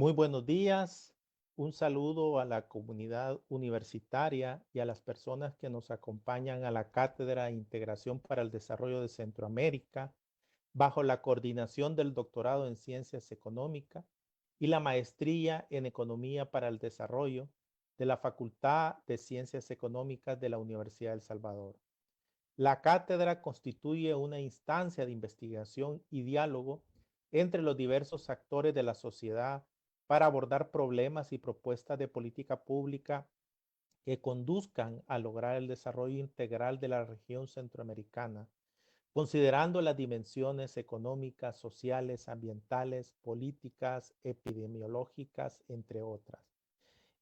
Muy buenos días. Un saludo a la comunidad universitaria y a las personas que nos acompañan a la Cátedra de Integración para el Desarrollo de Centroamérica, bajo la coordinación del Doctorado en Ciencias Económicas y la Maestría en Economía para el Desarrollo de la Facultad de Ciencias Económicas de la Universidad de El Salvador. La cátedra constituye una instancia de investigación y diálogo entre los diversos actores de la sociedad para abordar problemas y propuestas de política pública que conduzcan a lograr el desarrollo integral de la región centroamericana, considerando las dimensiones económicas, sociales, ambientales, políticas, epidemiológicas, entre otras.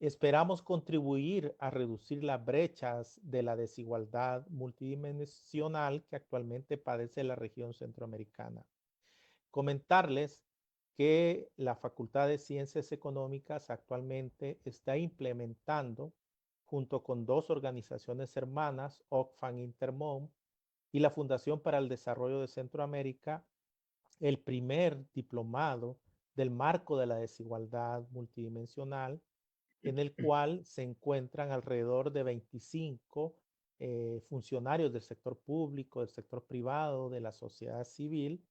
Esperamos contribuir a reducir las brechas de la desigualdad multidimensional que actualmente padece la región centroamericana. Comentarles que la Facultad de Ciencias Económicas actualmente está implementando, junto con dos organizaciones hermanas, Oxfam Intermón y la Fundación para el Desarrollo de Centroamérica, el primer diplomado del marco de la desigualdad multidimensional, en el cual se encuentran alrededor de 25 funcionarios del sector público, del sector privado, de la sociedad civil,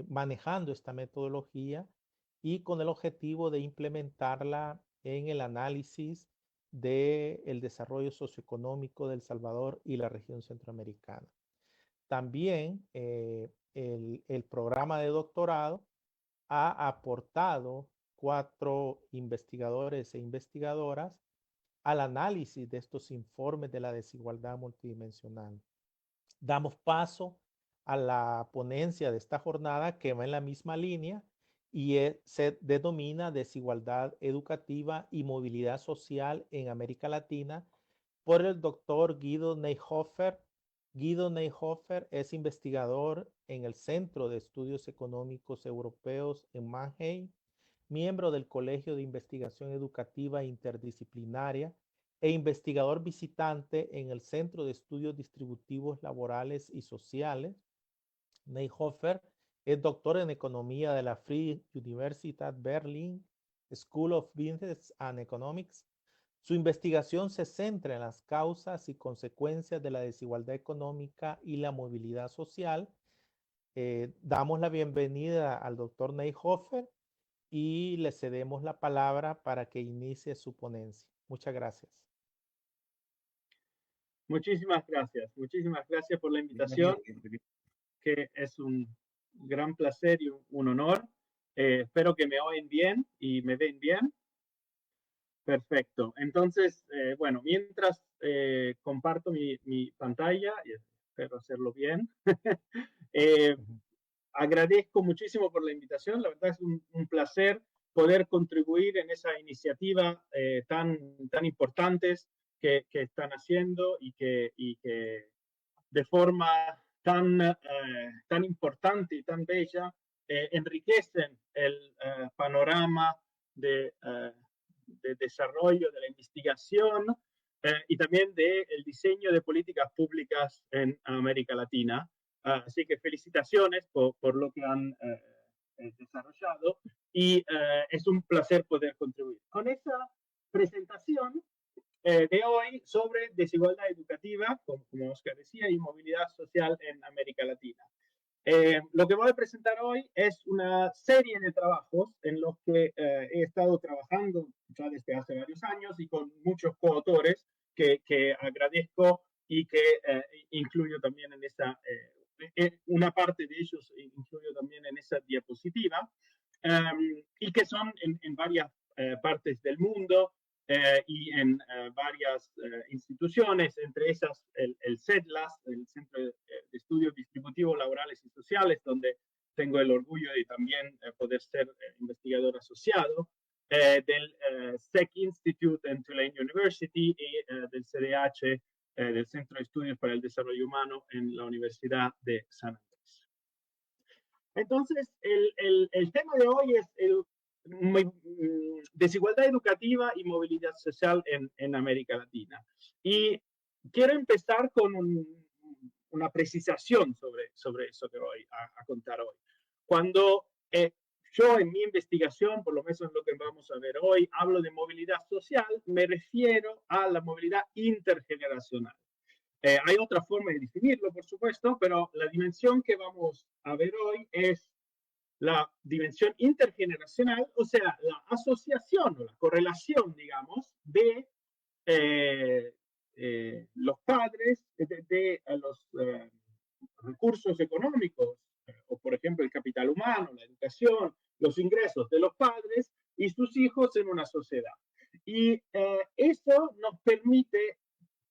manejando esta metodología y con el objetivo de implementarla en el análisis del desarrollo socioeconómico de El Salvador y la región centroamericana. También el programa de doctorado ha aportado 4 investigadores e investigadoras al análisis de estos informes de la desigualdad multidimensional. Damos paso a la ponencia de esta jornada que va en la misma línea y se denomina Desigualdad Educativa y Movilidad Social en América Latina por el doctor Guido Neyhofer. Guido Neyhofer es investigador en el Centro de Estudios Económicos Europeos en Mannheim, miembro del Colegio de Investigación Educativa Interdisciplinaria e investigador visitante en el Centro de Estudios Distributivos Laborales y Sociales. Neyhofer es doctor en Economía de la Free Universität Berlin School of Business and Economics. Su investigación se centra en las causas y consecuencias de la desigualdad económica y la movilidad social. Damos la bienvenida al doctor Neyhofer y le cedemos la palabra para que inicie su ponencia. Muchas gracias. Muchísimas gracias por la invitación, que es un gran placer y un honor. Espero que me oyen bien y me ven bien. Perfecto. Entonces, bueno, mientras comparto mi pantalla, y espero hacerlo bien, agradezco muchísimo por la invitación. La verdad es un placer poder contribuir en esa iniciativa tan importantes que están haciendo y que de forma tan importante y tan bella enriquecen el panorama de desarrollo, de la investigación y también del diseño de políticas públicas en América Latina. Así que felicitaciones por lo que han desarrollado y es un placer poder contribuir. Con esa presentación de hoy sobre desigualdad educativa, como Oscar decía, y movilidad social en América Latina. Lo que voy a presentar hoy es una serie de trabajos en los que he estado trabajando ya desde hace varios años y con muchos coautores que agradezco y que incluyo también en esa, una parte de ellos incluyo también en esa diapositiva, y que son en varias partes del mundo, y en varias instituciones, entre esas el CEDLAS, el Centro de Estudios Distributivos Laborales y Sociales, donde tengo el orgullo de también poder ser investigador asociado, del SEC Institute en Tulane University y del CDH, del Centro de Estudios para el Desarrollo Humano en la Universidad de San Andrés. Entonces, el tema de hoy es desigualdad educativa y movilidad social en América Latina. Y quiero empezar con una precisación sobre eso que voy a contar hoy. Cuando Yo en mi investigación, por lo menos en lo que vamos a ver hoy, hablo de movilidad social, me refiero a la movilidad intergeneracional. Hay otra forma de definirlo, por supuesto, pero la dimensión que vamos a ver hoy es la dimensión intergeneracional, o sea, la asociación o la correlación, digamos, de los padres, de los recursos económicos, o por ejemplo el capital humano, la educación, los ingresos de los padres y sus hijos en una sociedad. Y eso nos permite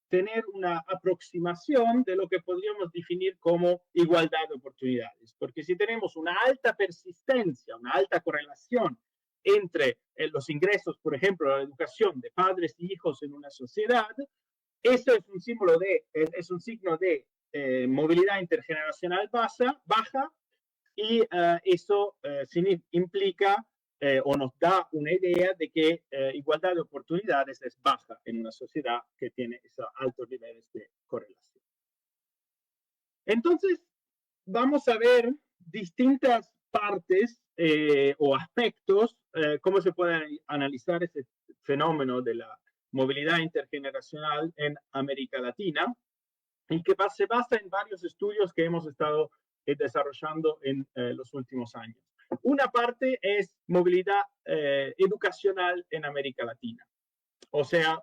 tener una aproximación de lo que podríamos definir como igualdad de oportunidades. Porque si tenemos una alta persistencia, una alta correlación entre los ingresos, por ejemplo, la educación de padres y hijos en una sociedad, eso es un símbolo de, es un signo de movilidad intergeneracional baja y eso implica o nos da una idea de que igualdad de oportunidades es baja en una sociedad que tiene esos altos niveles de correlación. Entonces, vamos a ver distintas partes o aspectos, cómo se puede analizar ese fenómeno de la movilidad intergeneracional en América Latina, y que se basa en varios estudios que hemos estado desarrollando en los últimos años. Una parte es movilidad educacional en América Latina. O sea,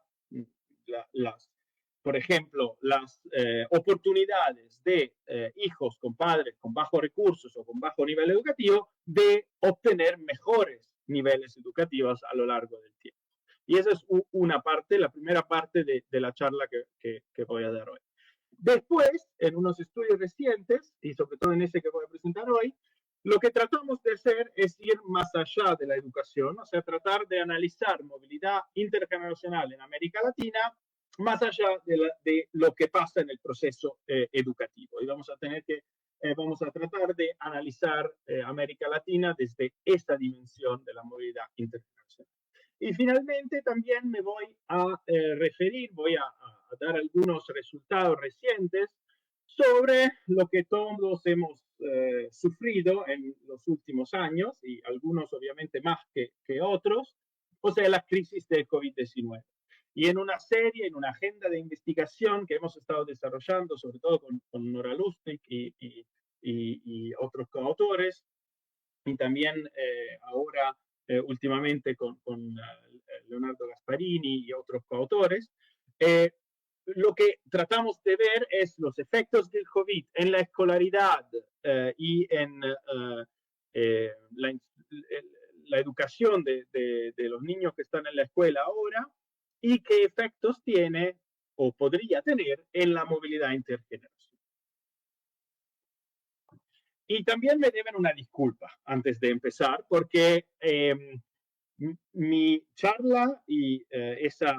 por ejemplo, las oportunidades de hijos con padres con bajos recursos o con bajo nivel educativo de obtener mejores niveles educativos a lo largo del tiempo. Y esa es una parte, la primera parte de la charla que voy a dar hoy. Después, en unos estudios recientes, y sobre todo en ese que voy a presentar hoy, lo que tratamos de hacer es ir más allá de la educación, o sea, tratar de analizar movilidad intergeneracional en América Latina más allá de lo que pasa en el proceso educativo. Y vamos a tratar de analizar América Latina desde esta dimensión de la movilidad intergeneracional. Y finalmente también me voy a voy a dar algunos resultados recientes sobre lo que todos hemos sufrido en los últimos años, y algunos obviamente más que otros, o sea, la crisis del COVID-19. Y en una serie, en una agenda de investigación que hemos estado desarrollando, sobre todo con Nora Lustig y otros coautores, y también ahora últimamente con Leonardo Gasparini y otros coautores, lo que tratamos de ver es los efectos del COVID en la escolaridad y en la educación de los niños que están en la escuela ahora, y qué efectos tiene o podría tener en la movilidad intergeneracional. Y también me deben una disculpa antes de empezar, porque mi charla y esta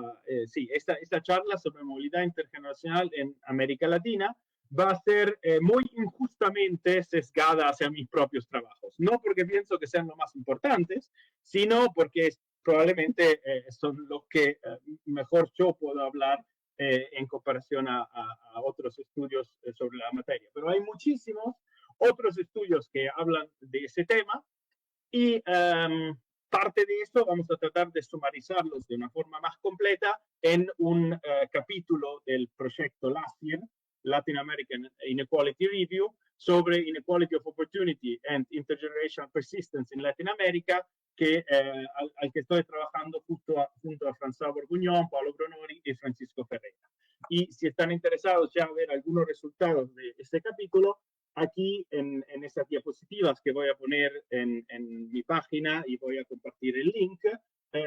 charla sobre movilidad intergeneracional en América Latina va a ser muy injustamente sesgada hacia mis propios trabajos. No porque pienso que sean los más importantes, sino porque probablemente son los que mejor yo puedo hablar en comparación a otros estudios sobre la materia. Pero hay muchísimos otros estudios que hablan de ese tema, y parte de esto vamos a tratar de sumarizarlos de una forma más completa en un capítulo del proyecto LACIR, Latin American Inequality Review, sobre Inequality of Opportunity and Intergenerational Persistence in Latin America, al que estoy trabajando junto a François Bourguignon, Paolo Bronori y Francisco Ferreira. Y si están interesados ya a ver algunos resultados de este capítulo, aquí en esas diapositivas que voy a poner en mi página, y voy a compartir el link,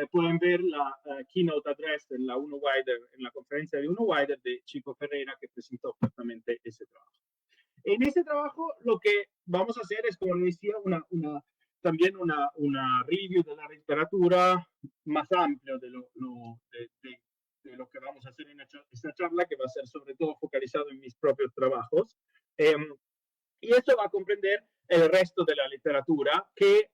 pueden ver la keynote address en la conferencia de UNO-WIDER de Chico Ferreira, que presentó justamente ese trabajo. En ese trabajo lo que vamos a hacer es, como les decía, también una review de la literatura más amplio de lo que vamos a hacer en esta charla, que va a ser sobre todo focalizado en mis propios trabajos. Y eso va a comprender el resto de la literatura, que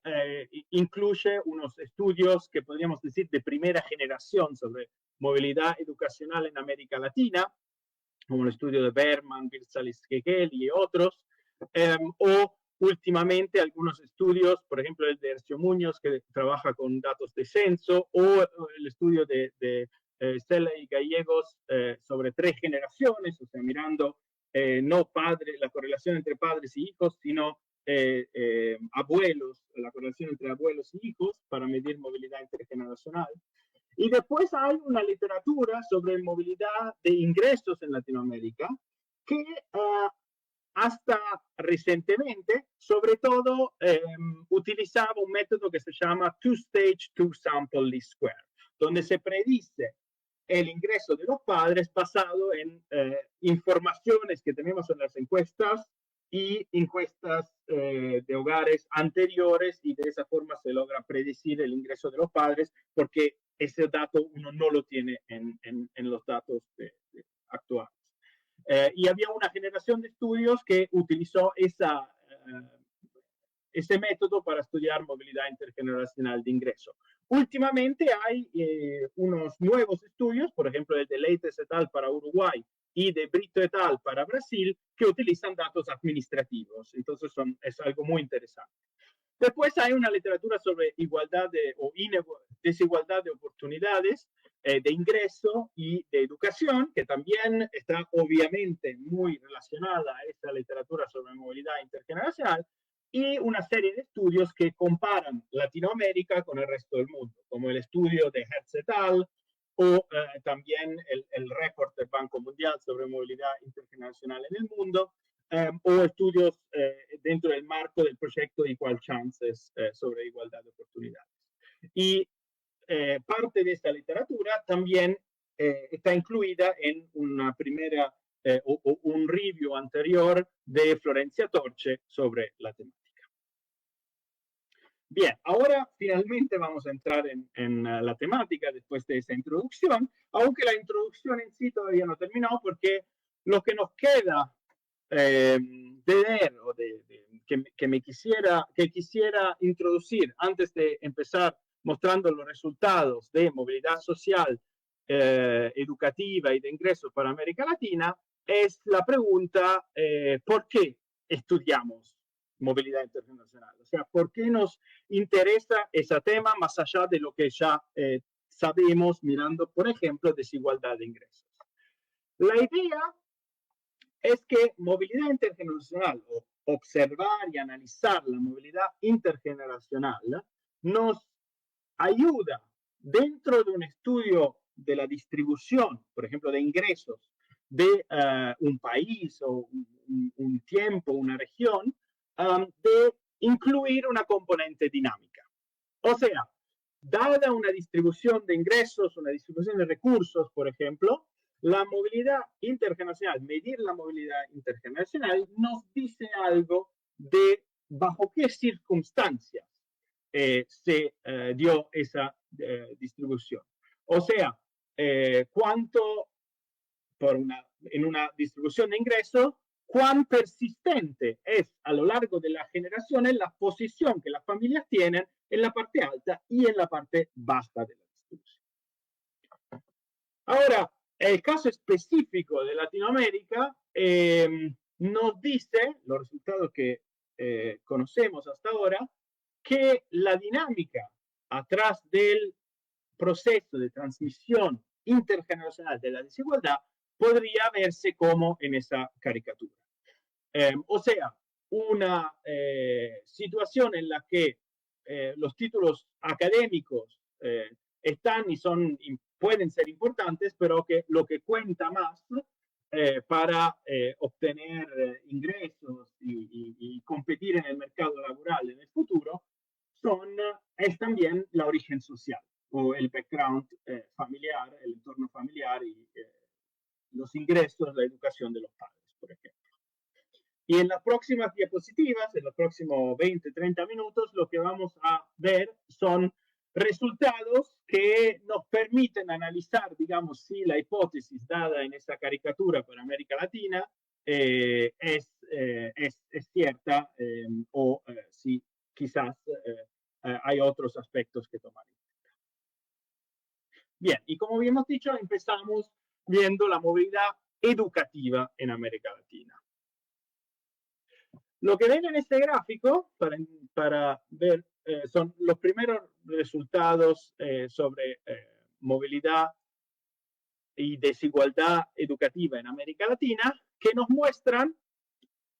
incluye unos estudios que podríamos decir de primera generación sobre movilidad educacional en América Latina, como el estudio de Berman, Birsalis-Kegel y otros, o últimamente algunos estudios, por ejemplo el de Hercio Muñoz, que trabaja con datos de censo, o el estudio de Stella y Gallegos sobre 3 generaciones, o sea, mirando no padre, la correlación entre padres y hijos, sino abuelos, la correlación entre abuelos y hijos para medir movilidad intergeneracional. Y después hay una literatura sobre movilidad de ingresos en Latinoamérica que hasta recientemente, sobre todo, utilizaba un método que se llama Two-Stage, Two-Sample Least Square, donde se predice el ingreso de los padres basado en informaciones que tenemos en las encuestas y encuestas de hogares anteriores, y de esa forma se logra predecir el ingreso de los padres, porque ese dato uno no lo tiene en los datos actuales. Y había una generación de estudios que utilizó ese método para estudiar movilidad intergeneracional de ingreso. Últimamente hay unos nuevos estudios, por ejemplo el de Leites et al. Para Uruguay y de Brito et al. Para Brasil, que utilizan datos administrativos. Entonces es algo muy interesante. Después hay una literatura sobre igualdad o desigualdad de oportunidades, de ingreso y de educación, que también está obviamente muy relacionada a esta literatura sobre movilidad intergeneracional, y una serie de estudios que comparan Latinoamérica con el resto del mundo, como el estudio de Hertz et al. O también el report del Banco Mundial sobre movilidad intergeneracional en el mundo, o estudios dentro del marco del proyecto Equal Chances sobre igualdad de oportunidades. Y parte de esta literatura también está incluida en una primera o un review anterior de Florencia Torche sobre la temática. Bien, ahora finalmente vamos a entrar en la temática después de esa introducción, aunque la introducción en sí todavía no terminó, porque lo que nos queda de ver o que quisiera introducir antes de empezar mostrando los resultados de movilidad social, educativa y de ingresos para América Latina, es la pregunta, ¿por qué estudiamos movilidad internacional? O sea, ¿por qué nos interesa ese tema más allá de lo que ya sabemos mirando, por ejemplo, desigualdad de ingresos? La idea es que movilidad intergeneracional, o observar y analizar la movilidad intergeneracional, nos ayuda dentro de un estudio de la distribución, por ejemplo, de ingresos de un país o un tiempo, una región, de incluir una componente dinámica. O sea, dada una distribución de ingresos, una distribución de recursos, por ejemplo, la movilidad intergeneracional, medir la movilidad intergeneracional, nos dice algo de bajo qué circunstancias se dio esa distribución. O sea, cuánto en una distribución de ingresos, cuán persistente es a lo largo de las generaciones la posición que las familias tienen en la parte alta y en la parte baja de la distribución. Ahora, el caso específico de Latinoamérica nos dice, los resultados que conocemos hasta ahora, que la dinámica atrás del proceso de transmisión intergeneracional de la desigualdad podría verse como en esa caricatura. O sea, una situación en la que los títulos académicos están y pueden ser importantes, pero que lo que cuenta más para obtener ingresos y competir en el mercado laboral en el futuro es también la origen social o el background familiar, el entorno familiar y los ingresos, la educación de los padres, por ejemplo. Y en las próximas diapositivas, en los próximos 20, 30 minutos, lo que vamos a ver son resultados que nos permiten analizar, digamos, si la hipótesis dada en esta caricatura para América Latina es cierta o si quizás hay otros aspectos que tomar en cuenta. Bien, y como habíamos dicho, empezamos viendo la movilidad educativa en América Latina. Lo que ven en este gráfico, para ver, son los primeros resultados sobre movilidad y desigualdad educativa en América Latina, que nos muestran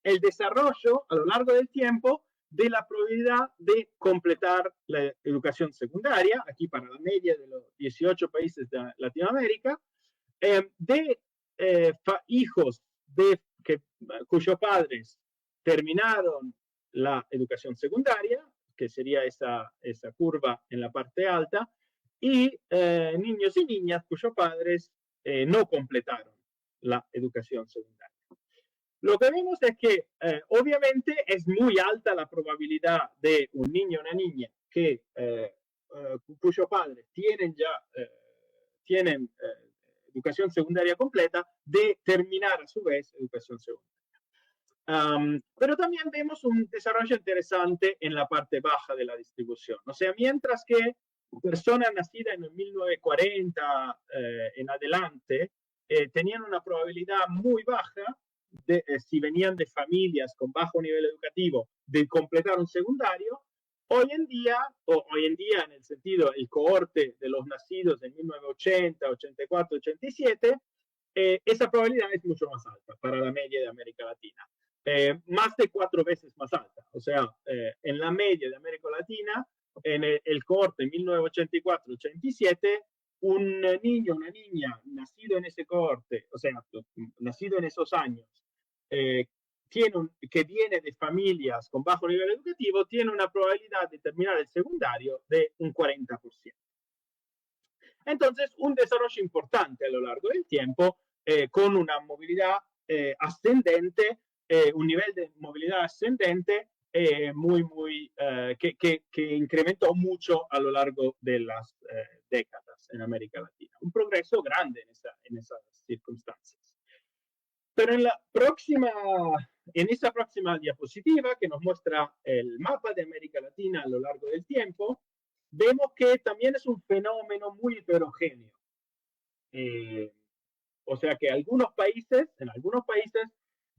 el desarrollo a lo largo del tiempo de la probabilidad de completar la educación secundaria, aquí para la media de los 18 países de Latinoamérica, de hijos cuyos padres terminaron la educación secundaria, que sería esa curva en la parte alta, y niños y niñas cuyos padres no completaron la educación secundaria. Lo que vemos es que obviamente es muy alta la probabilidad de un niño o una niña cuyos padres tienen educación secundaria completa de terminar a su vez educación secundaria. Pero también vemos un desarrollo interesante en la parte baja de la distribución. O sea, mientras que personas nacidas en el 1940 en adelante tenían una probabilidad muy baja si venían de familias con bajo nivel educativo, de completar un secundario. Hoy en día en el sentido, el cohorte de los nacidos en 1980, 84, 87, esa probabilidad es mucho más alta para la media de América Latina. Más de 4 veces más alta. O sea, en la media de América Latina, en el cohorte 1984-87, un niño, una niña nacido en ese cohorte, o sea, nacido en esos años, que viene de familias con bajo nivel educativo, tiene una probabilidad de terminar el secundario de un 40%. Entonces, un desarrollo importante a lo largo del tiempo, con una movilidad ascendente, un nivel de movilidad ascendente que incrementó mucho a lo largo de las décadas en América Latina. Un progreso grande en esas circunstancias. Pero en esa próxima diapositiva, que nos muestra el mapa de América Latina a lo largo del tiempo, vemos que también es un fenómeno muy heterogéneo. O sea que en algunos países,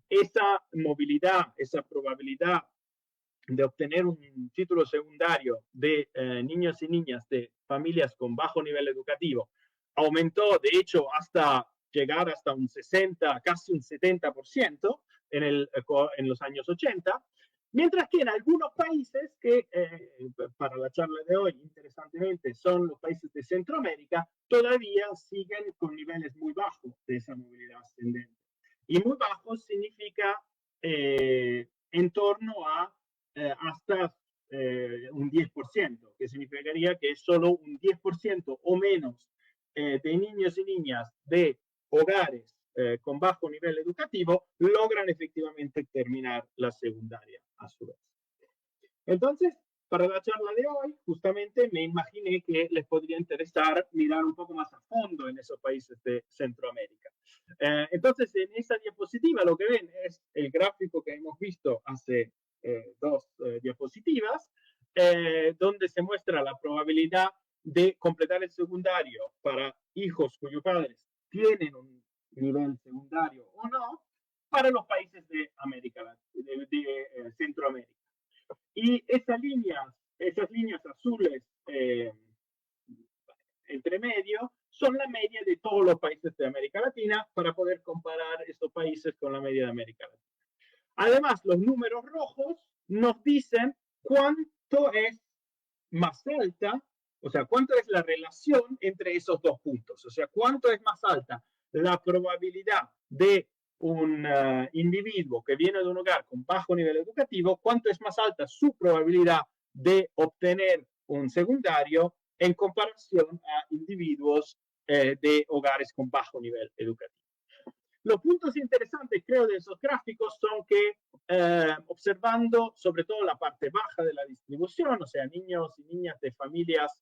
esa movilidad, esa probabilidad de obtener un título secundario de niños y niñas de familias con bajo nivel educativo aumentó, de hecho, hasta llegar hasta un 60, casi un 70% en los años 80, mientras que en algunos países que para la charla de hoy, interesantemente, son los países de Centroamérica, todavía siguen con niveles muy bajos de esa movilidad ascendente. Y muy bajos significa en torno a hasta un 10%, que significaría que solo un 10% o menos de niños y niñas de hogares con bajo nivel educativo logran efectivamente terminar la secundaria a su vez. Entonces, para la charla de hoy, justamente me imaginé que les podría interesar mirar un poco más a fondo en esos países de Centroamérica. Entonces, en esta diapositiva lo que ven es el gráfico que hemos visto hace dos diapositivas, donde se muestra la probabilidad de completar el secundario para hijos cuyos padres tienen un nivel secundario o no, para los países de Centroamérica. Y esas líneas azules entre medio son la media de todos los países de América Latina para poder comparar estos países con la media de América Latina. Además, los números rojos nos dicen cuánto es más alta, o sea, cuánto es la relación entre esos dos puntos, o sea, cuánto es más alta la probabilidad de un individuo que viene de un hogar con bajo nivel educativo, cuánto es más alta su probabilidad de obtener un secundario en comparación a individuos de hogares con bajo nivel educativo. Los puntos interesantes, creo, de esos gráficos son que observando sobre todo la parte baja de la distribución, o sea, niños y niñas de familias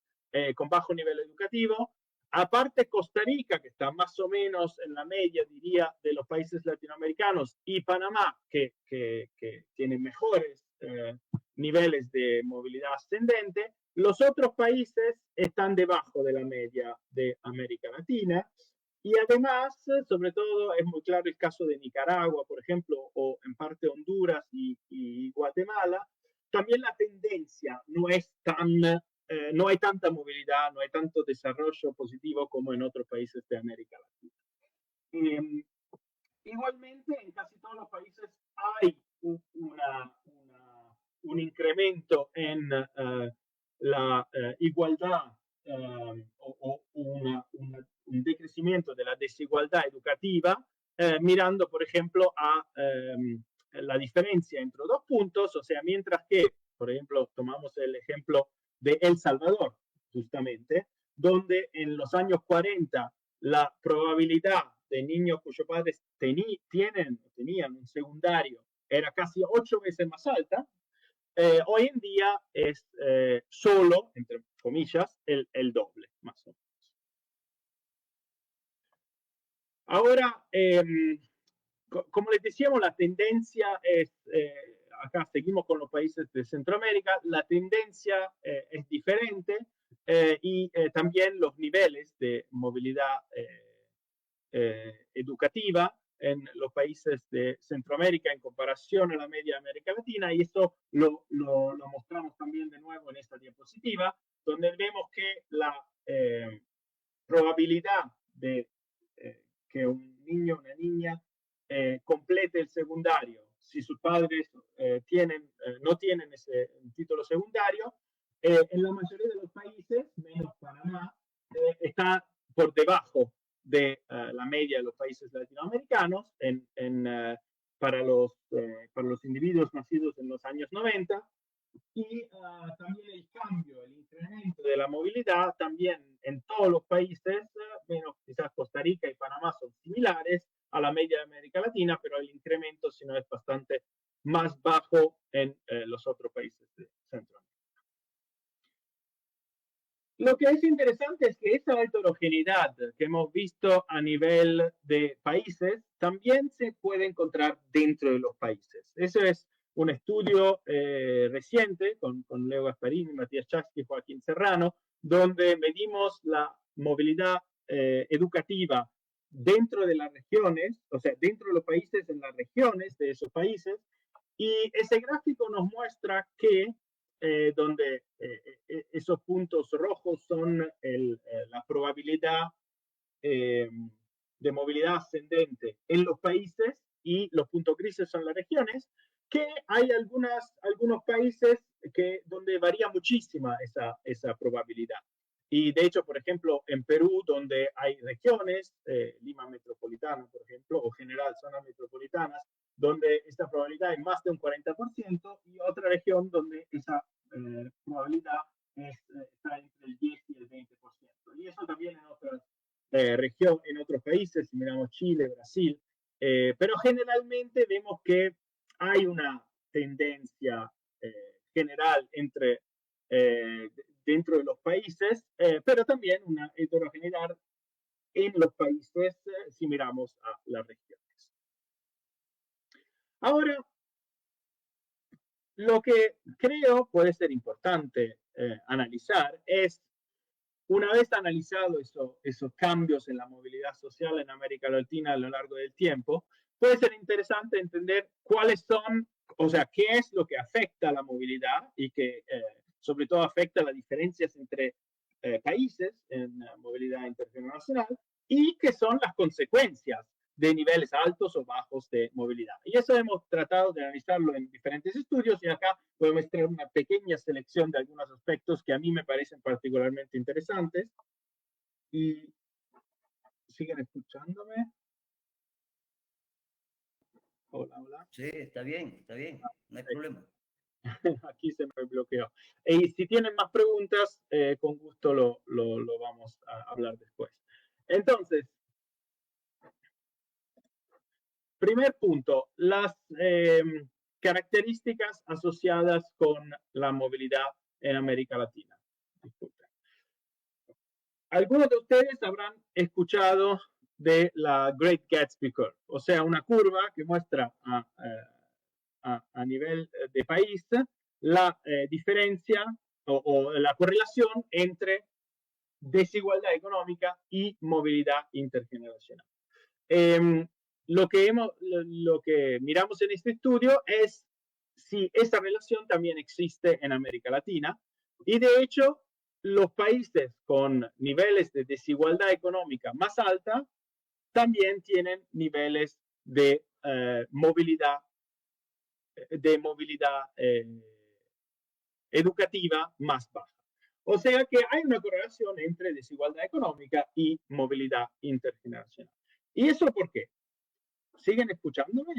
con bajo nivel educativo, aparte Costa Rica, que está más o menos en la media, diría, de los países latinoamericanos, y Panamá, que tiene mejores niveles de movilidad ascendente, los otros países están debajo de la media de América Latina. Y además, sobre todo, es muy claro el caso de Nicaragua, por ejemplo, o en parte Honduras y Guatemala. También la tendencia no es no hay tanta movilidad, no hay tanto desarrollo positivo como en otros países de América Latina. Eh, Igualmente, en casi todos los países hay un incremento en la igualdad o un decrecimiento de la desigualdad educativa, mirando, por ejemplo, a la diferencia entre dos puntos, o sea, mientras que, por ejemplo, tomamos el ejemplo de El Salvador, justamente, donde en los años 40 la probabilidad de niños cuyos padres tenían un secundario era casi 8 veces más alta, hoy en día es solo, entre comillas, el doble, más o menos. Ahora, como les decíamos, la tendencia es, acá seguimos con los países de Centroamérica, la tendencia es diferente y también los niveles de movilidad educativa en los países de Centroamérica en comparación a la media de América Latina, y esto lo mostramos también de nuevo en esta diapositiva, donde vemos que la probabilidad de que un niño o una niña complete el secundario si sus padres no tienen ese título secundario, en la mayoría de los países, menos Panamá, está por debajo de la media de los países latinoamericanos para los individuos nacidos en los años 90, y también el cambio, el incremento de la movilidad también en todos los países, menos quizás Costa Rica y Panamá son similares a la media de América Latina, pero el incremento si no es bastante más bajo en los otros países de Centroamérica. Lo que es interesante es que esa heterogeneidad que hemos visto a nivel de países también se puede encontrar dentro de los países. Eso es un estudio reciente con Leo Gasparini, Matías Chasky y Joaquín Serrano, donde medimos la movilidad educativa dentro de las regiones, o sea, dentro de los países, en las regiones de esos países, y ese gráfico nos muestra que donde esos puntos rojos son la probabilidad de movilidad ascendente en los países y los puntos grises son las regiones, que hay algunos países donde varía muchísima esa probabilidad. Y de hecho, por ejemplo, en Perú, donde hay regiones, Lima metropolitana, por ejemplo, o general zonas metropolitanas, donde esta probabilidad es más de un 40%, y otra región donde esa probabilidad está entre el 10 y el 20%. Y eso también en otras región en otros países, si miramos Chile, Brasil, pero generalmente vemos que hay una tendencia general dentro de los países, pero también una heterogeneidad en los países si miramos a las regiones. Ahora, lo que creo puede ser importante analizar es, una vez analizado esos cambios en la movilidad social en América Latina a lo largo del tiempo, puede ser interesante entender cuáles son, o sea, qué es lo que afecta a la movilidad y que sobre todo afecta las diferencias entre países en movilidad internacional, y qué son las consecuencias de niveles altos o bajos de movilidad. Y eso hemos tratado de analizarlo en diferentes estudios, y acá podemos traer una pequeña selección de algunos aspectos que a mí me parecen particularmente interesantes. Y siguen escuchándome. Hola, hola. Sí, está bien, no hay problema. Aquí se me bloqueó. Y si tienen más preguntas, con gusto lo vamos a hablar después. Entonces, primer punto, las características asociadas con la movilidad en América Latina. Disculpen. Algunos de ustedes habrán escuchado de la Great Gatsby Curve, o sea, una curva que muestra a nivel de país la diferencia o la correlación entre desigualdad económica y movilidad intergeneracional. Lo que miramos en este estudio es si esta relación también existe en América Latina y de hecho los países con niveles de desigualdad económica más alta también tienen niveles de movilidad educativa más baja. O sea que hay una correlación entre desigualdad económica y movilidad intergeneracional. ¿Y eso por qué? ¿Siguen escuchándome?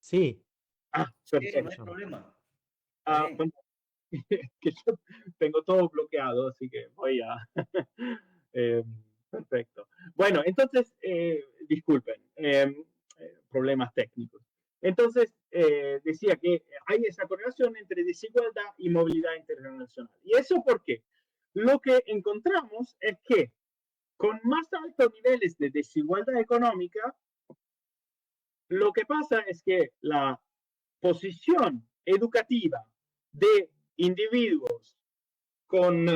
Sí, Sí, Perfecto. no hay problema. Bueno, que yo tengo todo bloqueado, así que voy a... perfecto. Bueno, entonces, disculpen, problemas técnicos. Entonces, decía que hay esa correlación entre desigualdad y movilidad intergeneracional. ¿Y eso por qué? Lo que encontramos es que con más altos niveles de desigualdad económica, lo que pasa es que la posición educativa de individuos con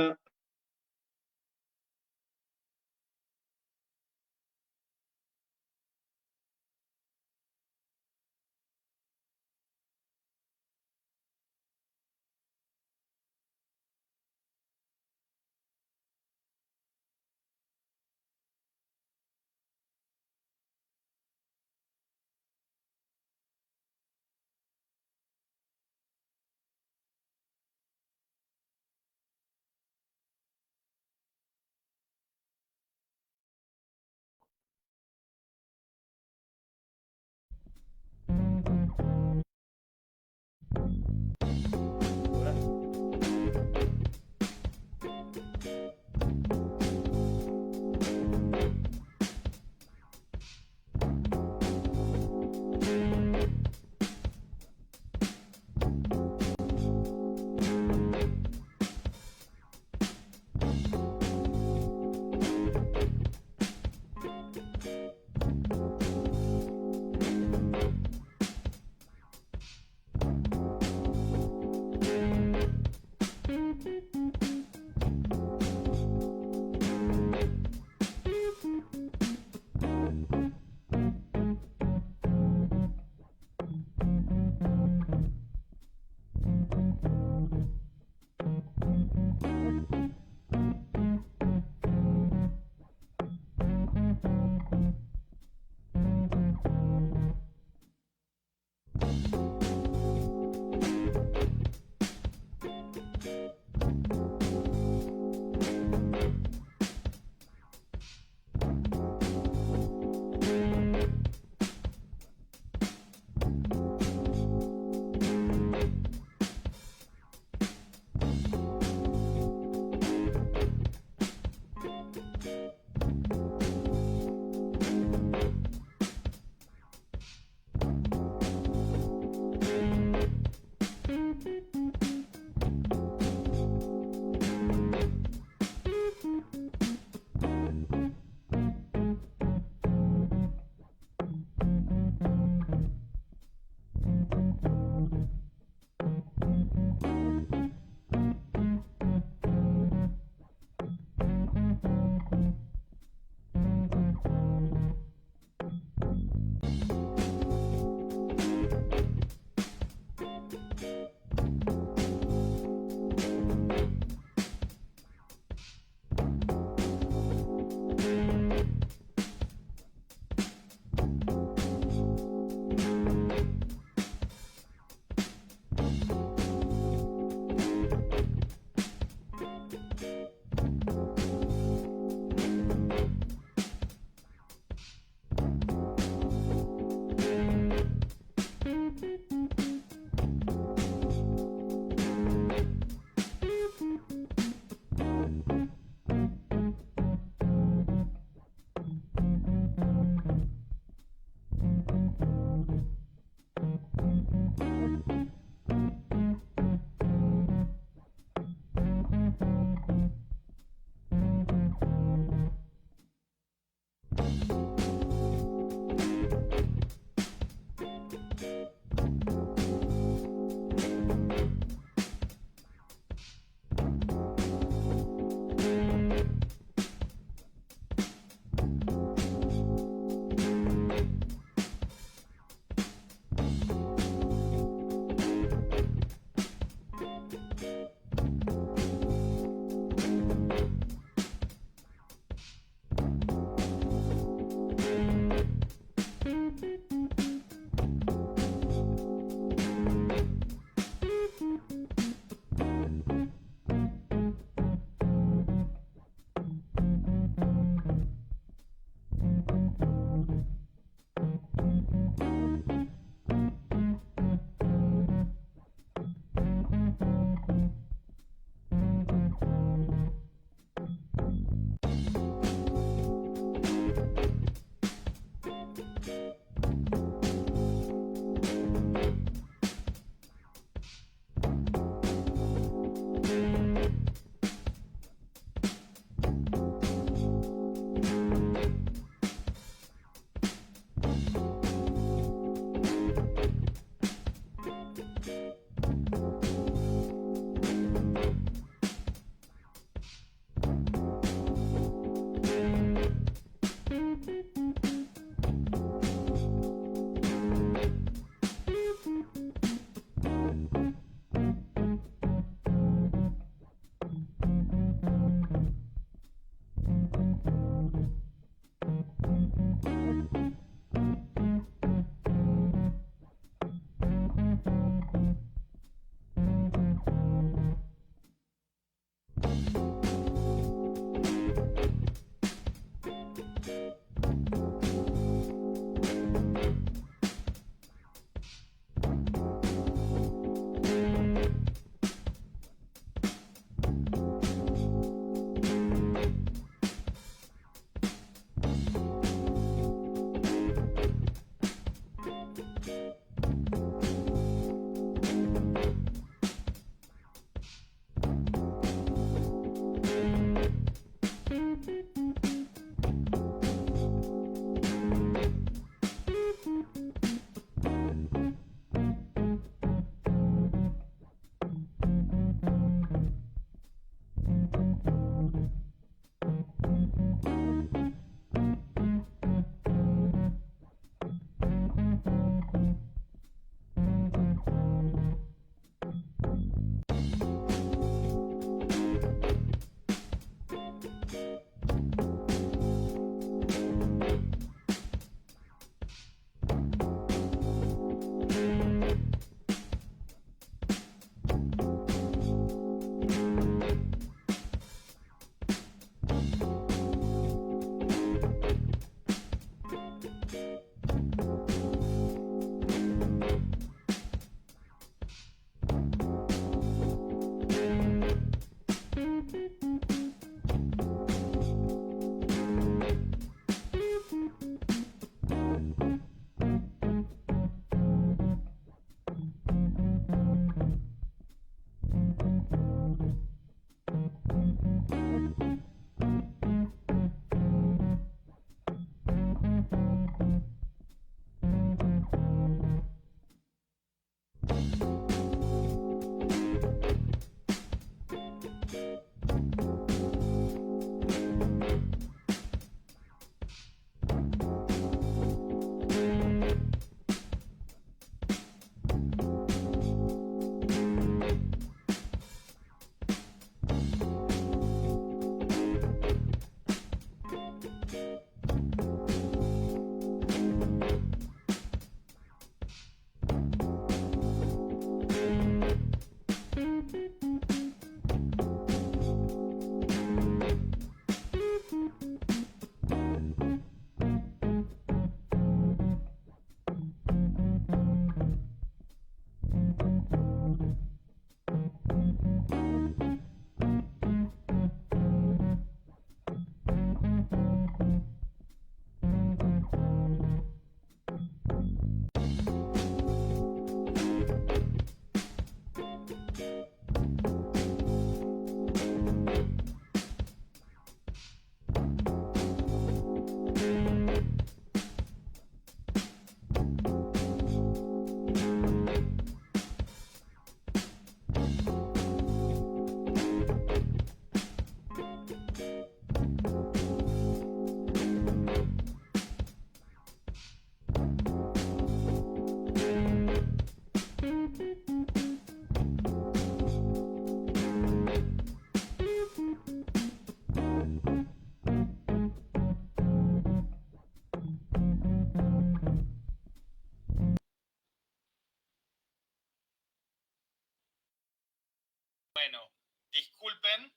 Bueno, disculpen,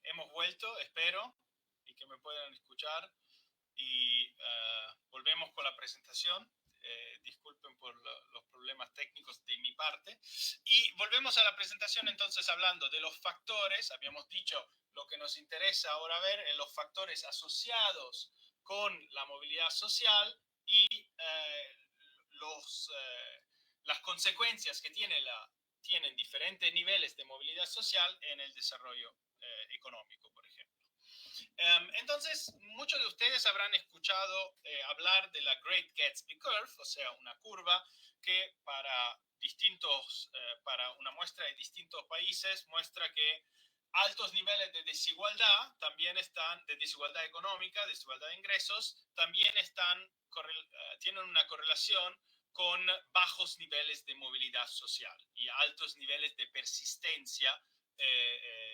hemos vuelto, espero, y que me puedan escuchar. Y volvemos con la presentación. Disculpen por los problemas técnicos de mi parte. Y volvemos a la presentación entonces hablando de los factores. Habíamos dicho lo que nos interesa ahora ver en los factores asociados con la movilidad social y las consecuencias que tienen diferentes niveles de movilidad social en el desarrollo económico, por ejemplo. Entonces, muchos de ustedes habrán escuchado hablar de la Great Gatsby Curve, o sea, una curva que para una muestra de distintos países muestra que altos niveles de desigualdad también están, de desigualdad económica, desigualdad de ingresos, también tienen una correlación con bajos niveles de movilidad social y altos niveles de persistencia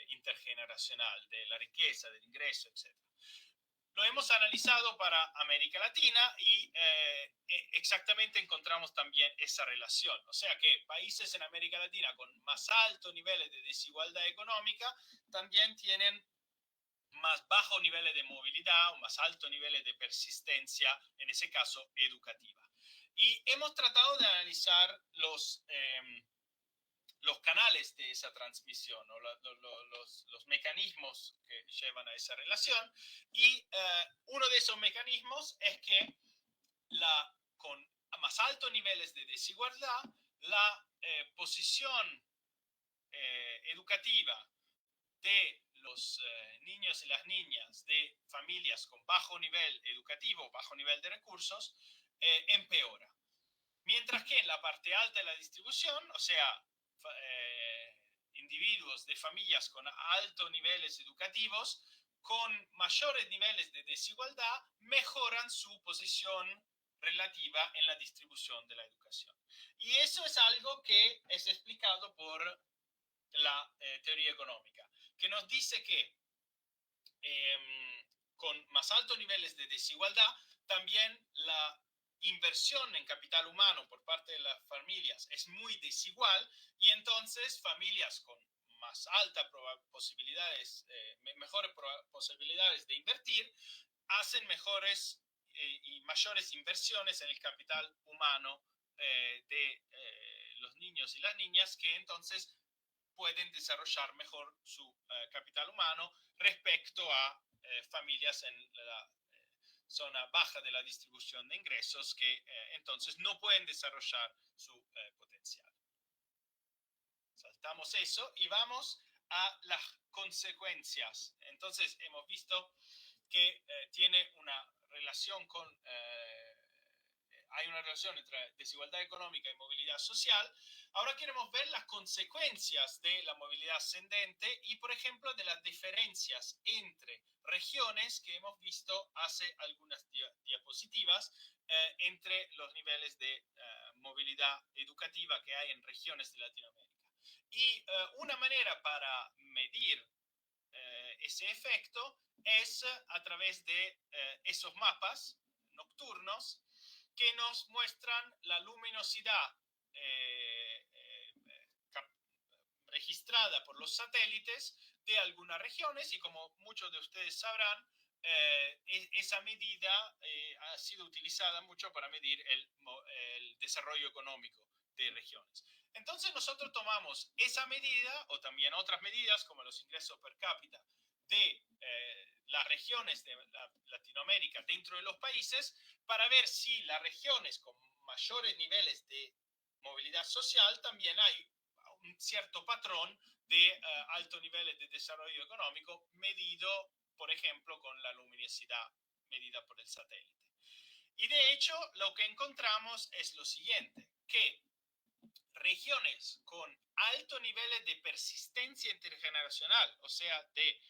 intergeneracional de la riqueza, del ingreso, etc. Lo hemos analizado para América Latina y exactamente encontramos también esa relación. O sea que países en América Latina con más altos niveles de desigualdad económica también tienen más bajos niveles de movilidad o más altos niveles de persistencia, en ese caso educativa. Y hemos tratado de analizar los canales de esa transmisión o los mecanismos que llevan a esa relación. Y uno de esos mecanismos es que con más altos niveles de desigualdad, la posición educativa de los niños y las niñas de familias con bajo nivel educativo, bajo nivel de recursos, empeora. Mientras que en la parte alta de la distribución, o sea, individuos de familias con altos niveles educativos, con mayores niveles de desigualdad, mejoran su posición relativa en la distribución de la educación. Y eso es algo que es explicado por la teoría económica, que nos dice que con más altos niveles de desigualdad, también la inversión en capital humano por parte de las familias es muy desigual, y entonces familias con más altas posibilidades, mejores posibilidades de invertir, hacen mejores y mayores inversiones en el capital humano de los niños y las niñas, que entonces pueden desarrollar mejor su capital humano respecto a familias en la zona baja de la distribución de ingresos, que entonces no pueden desarrollar su potencial. Saltamos eso y vamos a las consecuencias. Entonces hemos visto que tiene una relación con hay una relación entre desigualdad económica y movilidad social. Ahora queremos ver las consecuencias de la movilidad ascendente y, por ejemplo, de las diferencias entre regiones que hemos visto hace algunas diapositivas, entre los niveles de movilidad educativa que hay en regiones de Latinoamérica. Y una manera para medir ese efecto es a través de esos mapas nocturnos que nos muestran la luminosidad registrada por los satélites de algunas regiones, y como muchos de ustedes sabrán, esa medida ha sido utilizada mucho para medir el desarrollo económico de regiones. Entonces nosotros tomamos esa medida, o también otras medidas como los ingresos per cápita de las regiones de Latinoamérica dentro de los países, para ver si las regiones con mayores niveles de movilidad social también hay un cierto patrón de altos niveles de desarrollo económico medido, por ejemplo, con la luminosidad medida por el satélite. Y de hecho, lo que encontramos es lo siguiente, que regiones con altos niveles de persistencia intergeneracional, o sea, de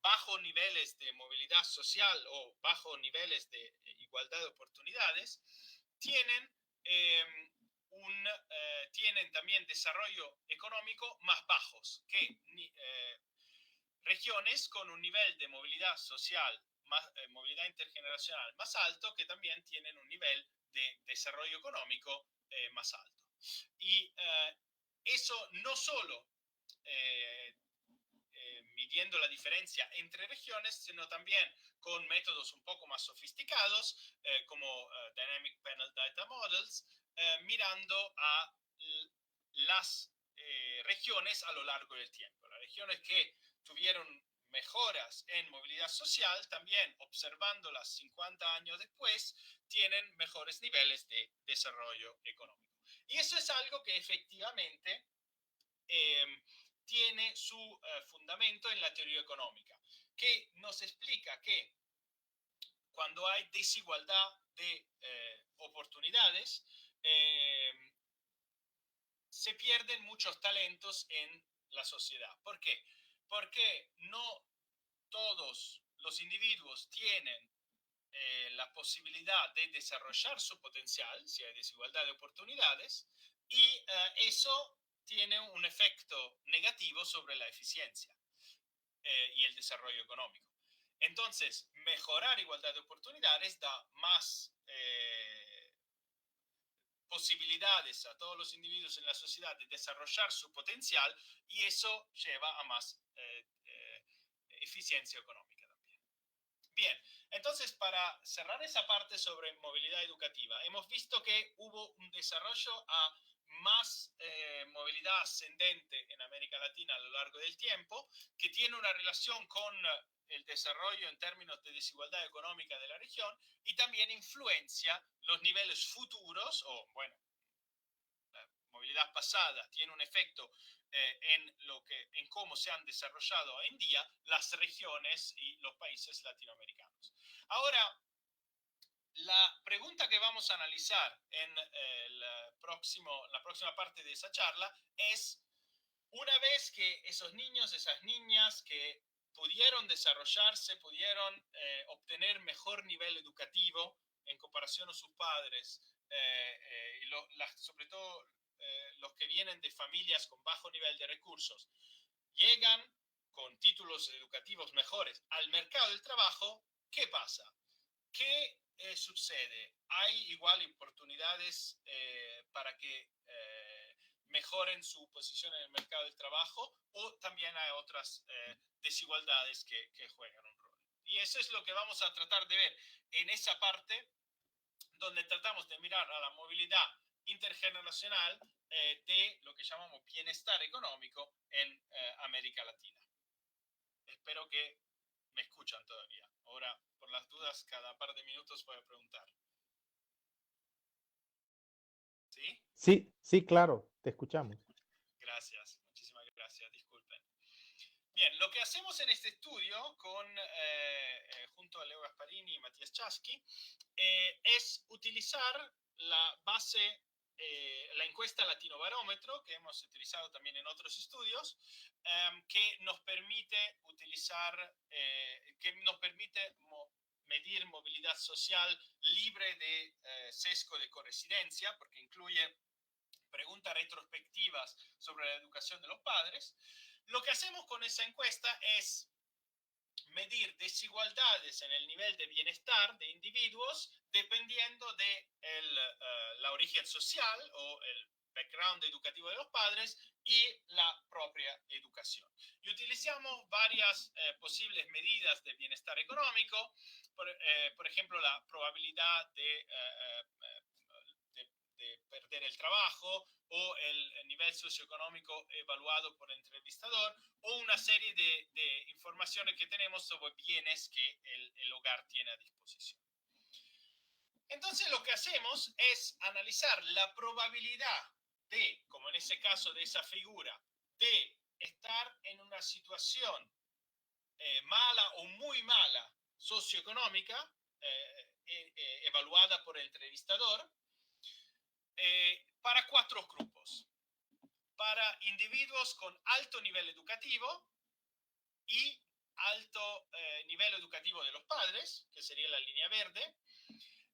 bajos niveles de movilidad social o bajos niveles de igualdad de oportunidades, tienen tienen también desarrollo económico más bajos que regiones con un nivel de movilidad social, movilidad intergeneracional más alto, que también tienen un nivel de desarrollo económico más alto. Y eso no solo midiendo la diferencia entre regiones, sino también con métodos un poco más sofisticados, como Dynamic Panel Data Models, mirando a las regiones a lo largo del tiempo. Las regiones que tuvieron mejoras en movilidad social, también observándolas 50 años después, tienen mejores niveles de desarrollo económico. Y eso es algo que efectivamente tiene su fundamento en la teoría económica, que nos explica que cuando hay desigualdad de oportunidades, se pierden muchos talentos en la sociedad. ¿Por qué? Porque no todos los individuos tienen la posibilidad de desarrollar su potencial, si hay desigualdad de oportunidades, y eso tiene un efecto negativo sobre la eficiencia y el desarrollo económico. Entonces, mejorar igualdad de oportunidades da más posibilidades a todos los individuos en la sociedad de desarrollar su potencial, y eso lleva a más eficiencia económica también. Bien, entonces para cerrar esa parte sobre movilidad educativa, hemos visto que hubo un desarrollo a más movilidad ascendente en América Latina a lo largo del tiempo, que tiene una relación con el desarrollo en términos de desigualdad económica de la región, y también influencia los niveles futuros, o bueno, la movilidad movilidad pasada tiene un efecto en cómo se han desarrollado hoy en día las regiones y los países latinoamericanos. Ahora, la pregunta que vamos a analizar en la próxima parte de esa charla es, una vez que esos niños, esas niñas que pudieron desarrollarse, pudieron obtener mejor nivel educativo en comparación a sus padres, sobre todo los que vienen de familias con bajo nivel de recursos, llegan con títulos educativos mejores al mercado del trabajo, ¿qué pasa? ¿Qué sucede? ¿Hay igual oportunidades para que mejoren su posición en el mercado del trabajo, o también hay otras desigualdades que juegan un rol? Y eso es lo que vamos a tratar de ver en esa parte donde tratamos de mirar a la movilidad intergeneracional de lo que llamamos bienestar económico en América Latina. Espero que me escuchan todavía. Ahora, por las dudas, cada par de minutos puedo preguntar. ¿Sí? Sí, sí, claro, te escuchamos. Gracias, muchísimas gracias, disculpen. Bien, lo que hacemos en este estudio junto a Leo Gasparini y Matías Chasky es utilizar la base, la encuesta Latinobarómetro, que hemos utilizado también en otros estudios, que nos permite medir movilidad social libre de sesgo de coresidencia, porque incluye preguntas retrospectivas sobre la educación de los padres. Lo que hacemos con esa encuesta es medir desigualdades en el nivel de bienestar de individuos dependiendo de la origen social o el background educativo de los padres y la propia educación. Y utilizamos varias posibles medidas de bienestar económico, por ejemplo, la probabilidad de perder el trabajo, o el nivel socioeconómico evaluado por el entrevistador, o una serie de informaciones que tenemos sobre bienes que el hogar tiene a disposición. Entonces lo que hacemos es analizar la probabilidad de, como en ese caso de esa figura, de estar en una situación mala o muy mala socioeconómica, evaluada por el entrevistador, para 4 grupos. Para individuos con alto nivel educativo y alto nivel educativo de los padres, que sería la línea verde.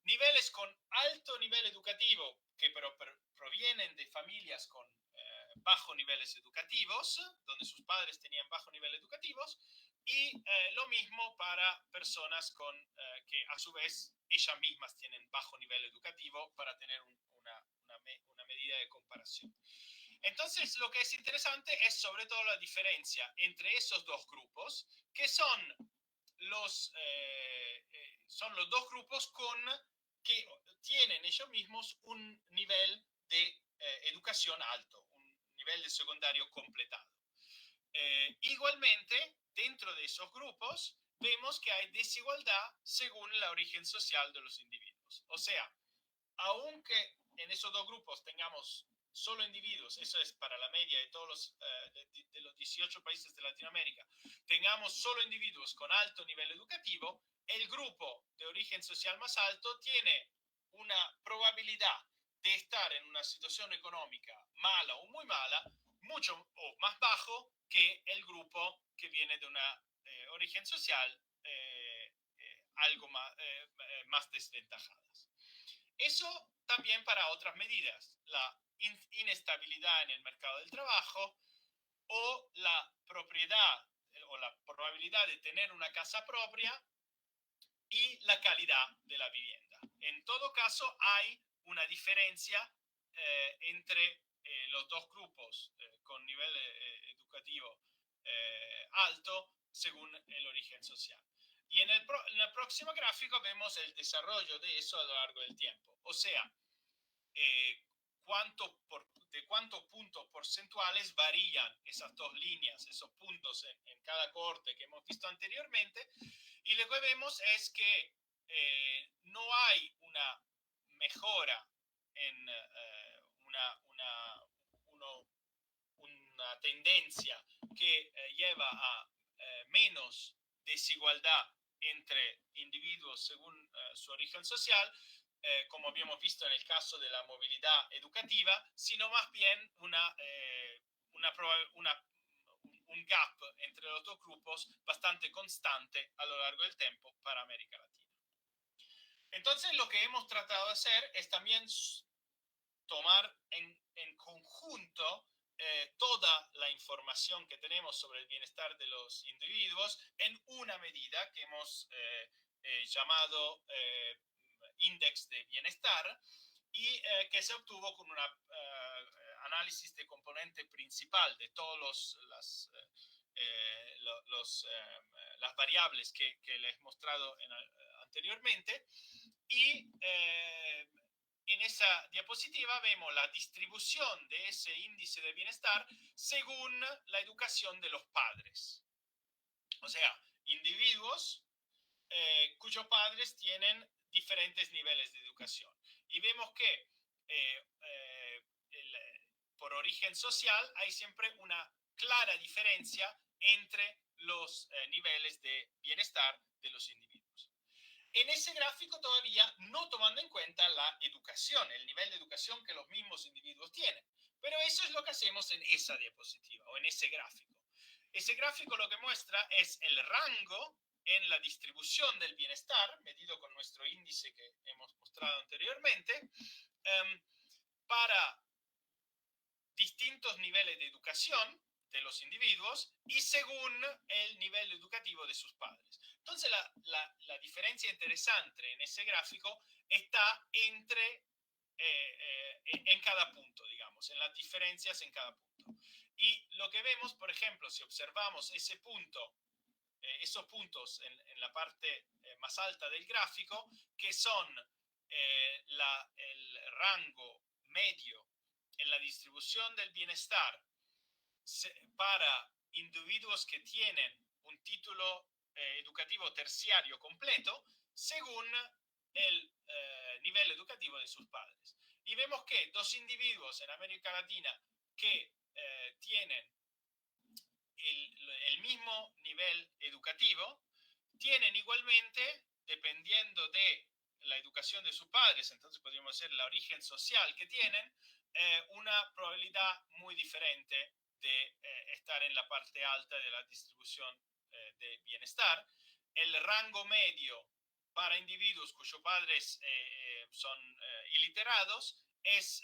Niveles con alto nivel educativo, que pero provienen de familias con bajos niveles educativos, donde sus padres tenían bajo nivel educativos, y lo mismo para personas que a su vez ellas mismas tienen bajo nivel educativo, para tener una medida de comparación. Entonces, lo que es interesante es sobre todo la diferencia entre esos dos grupos, que son los 2 grupos que tienen ellos mismos un nivel de educación alto, un nivel de secundario completado. Igualmente, dentro de esos grupos, vemos que hay desigualdad según el origen social de los individuos. O sea, aunque en esos 2 grupos tengamos solo individuos, eso es para la media de todos de los 18 países de Latinoamérica, tengamos solo individuos con alto nivel educativo, el grupo de origen social más alto tiene una probabilidad de estar en una situación económica mala o muy mala, mucho o más bajo que el grupo que viene de una origen social algo más desventajadas. Eso también para otras medidas, la inestabilidad en el mercado del trabajo, o la propiedad o la probabilidad de tener una casa propia, y la calidad de la vivienda. En todo caso, hay una diferencia entre los 2 grupos con nivel educativo alto según el origen social. Y en el próximo gráfico vemos el desarrollo de eso a lo largo del tiempo. O sea, de cuántos puntos porcentuales varían esas 2 líneas, esos puntos en cada cohorte que hemos visto anteriormente. Y lo que vemos es que no hay una mejora en una tendencia que lleva a menos desigualdad entre individuos según su origen social, como habíamos visto en el caso de la movilidad educativa, sino más bien un gap entre los dos grupos bastante constante a lo largo del tiempo para América Latina. Entonces, lo que hemos tratado de hacer es también tomar en conjunto toda la información que tenemos sobre el bienestar de los individuos en una medida que hemos llamado índice de bienestar y que se obtuvo con un análisis de componente principal de todas las variables que les he mostrado anteriormente. Y en esa diapositiva vemos la distribución de ese índice de bienestar según la educación de los padres. O sea, individuos cuyos padres tienen diferentes niveles de educación. Y vemos que por origen social hay siempre una clara diferencia entre los niveles de bienestar de los individuos. En ese gráfico todavía no tomando en cuenta la educación, el nivel de educación que los mismos individuos tienen. Pero eso es lo que hacemos en esa diapositiva o en ese gráfico. Ese gráfico lo que muestra es el rango en la distribución del bienestar, medido con nuestro índice que hemos mostrado anteriormente, para distintos niveles de educación de los individuos y según el nivel educativo de sus padres. Entonces, la diferencia interesante en ese gráfico está en cada punto, digamos, en las diferencias en cada punto. Y lo que vemos, por ejemplo, si observamos esos puntos en la parte más alta del gráfico, que son el rango medio en la distribución del bienestar para individuos que tienen un título educativo terciario completo, según el nivel educativo de sus padres. Y vemos que dos individuos en América Latina que tienen el mismo nivel educativo, tienen igualmente, dependiendo de la educación de sus padres, entonces podríamos decir el origen social que tienen, una probabilidad muy diferente de estar en la parte alta de la distribución de bienestar. El rango medio para individuos cuyos padres son iliterados es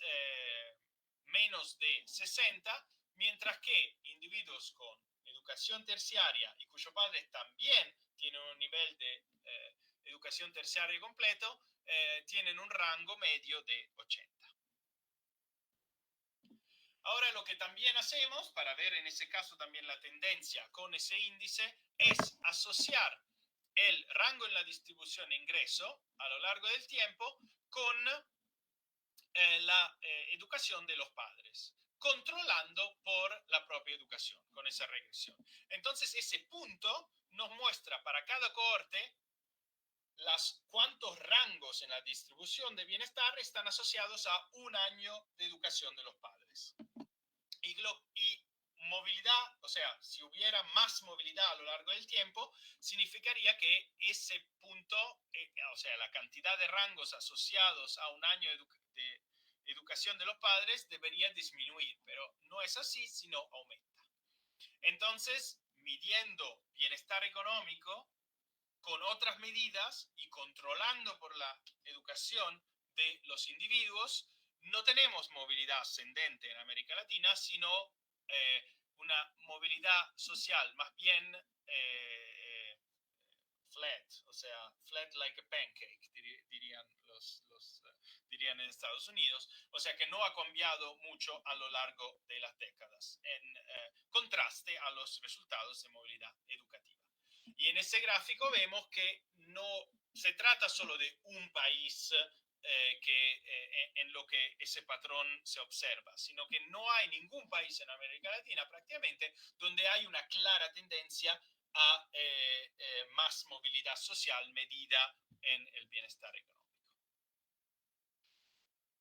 menos de 60, mientras que individuos con educación terciaria y cuyos padres también tienen un nivel de educación terciaria completo, tienen un rango medio de 80. Ahora lo que también hacemos, para ver en ese caso también la tendencia con ese índice, es asociar el rango en la distribución de ingreso a lo largo del tiempo con la educación de los padres, controlando por la propia educación, con esa regresión. Entonces, ese punto nos muestra para cada cohorte cuántos rangos en la distribución de bienestar están asociados a un año de educación de los padres. Y movilidad, o sea, si hubiera más movilidad a lo largo del tiempo, significaría que ese punto, o sea, la cantidad de rangos asociados a un año de educación de los padres debería disminuir, pero no es así, sino aumenta. Entonces, midiendo bienestar económico con otras medidas y controlando por la educación de los individuos, no tenemos movilidad ascendente en América Latina, sino una movilidad social más bien flat, o sea, flat like a pancake, dirían en Estados Unidos, o sea que no ha cambiado mucho a lo largo de las décadas, en contraste a los resultados de movilidad educativa. Y en ese gráfico vemos que no se trata solo de un país en lo que ese patrón se observa, sino que no hay ningún país en América Latina prácticamente donde hay una clara tendencia a más movilidad social medida en el bienestar económico.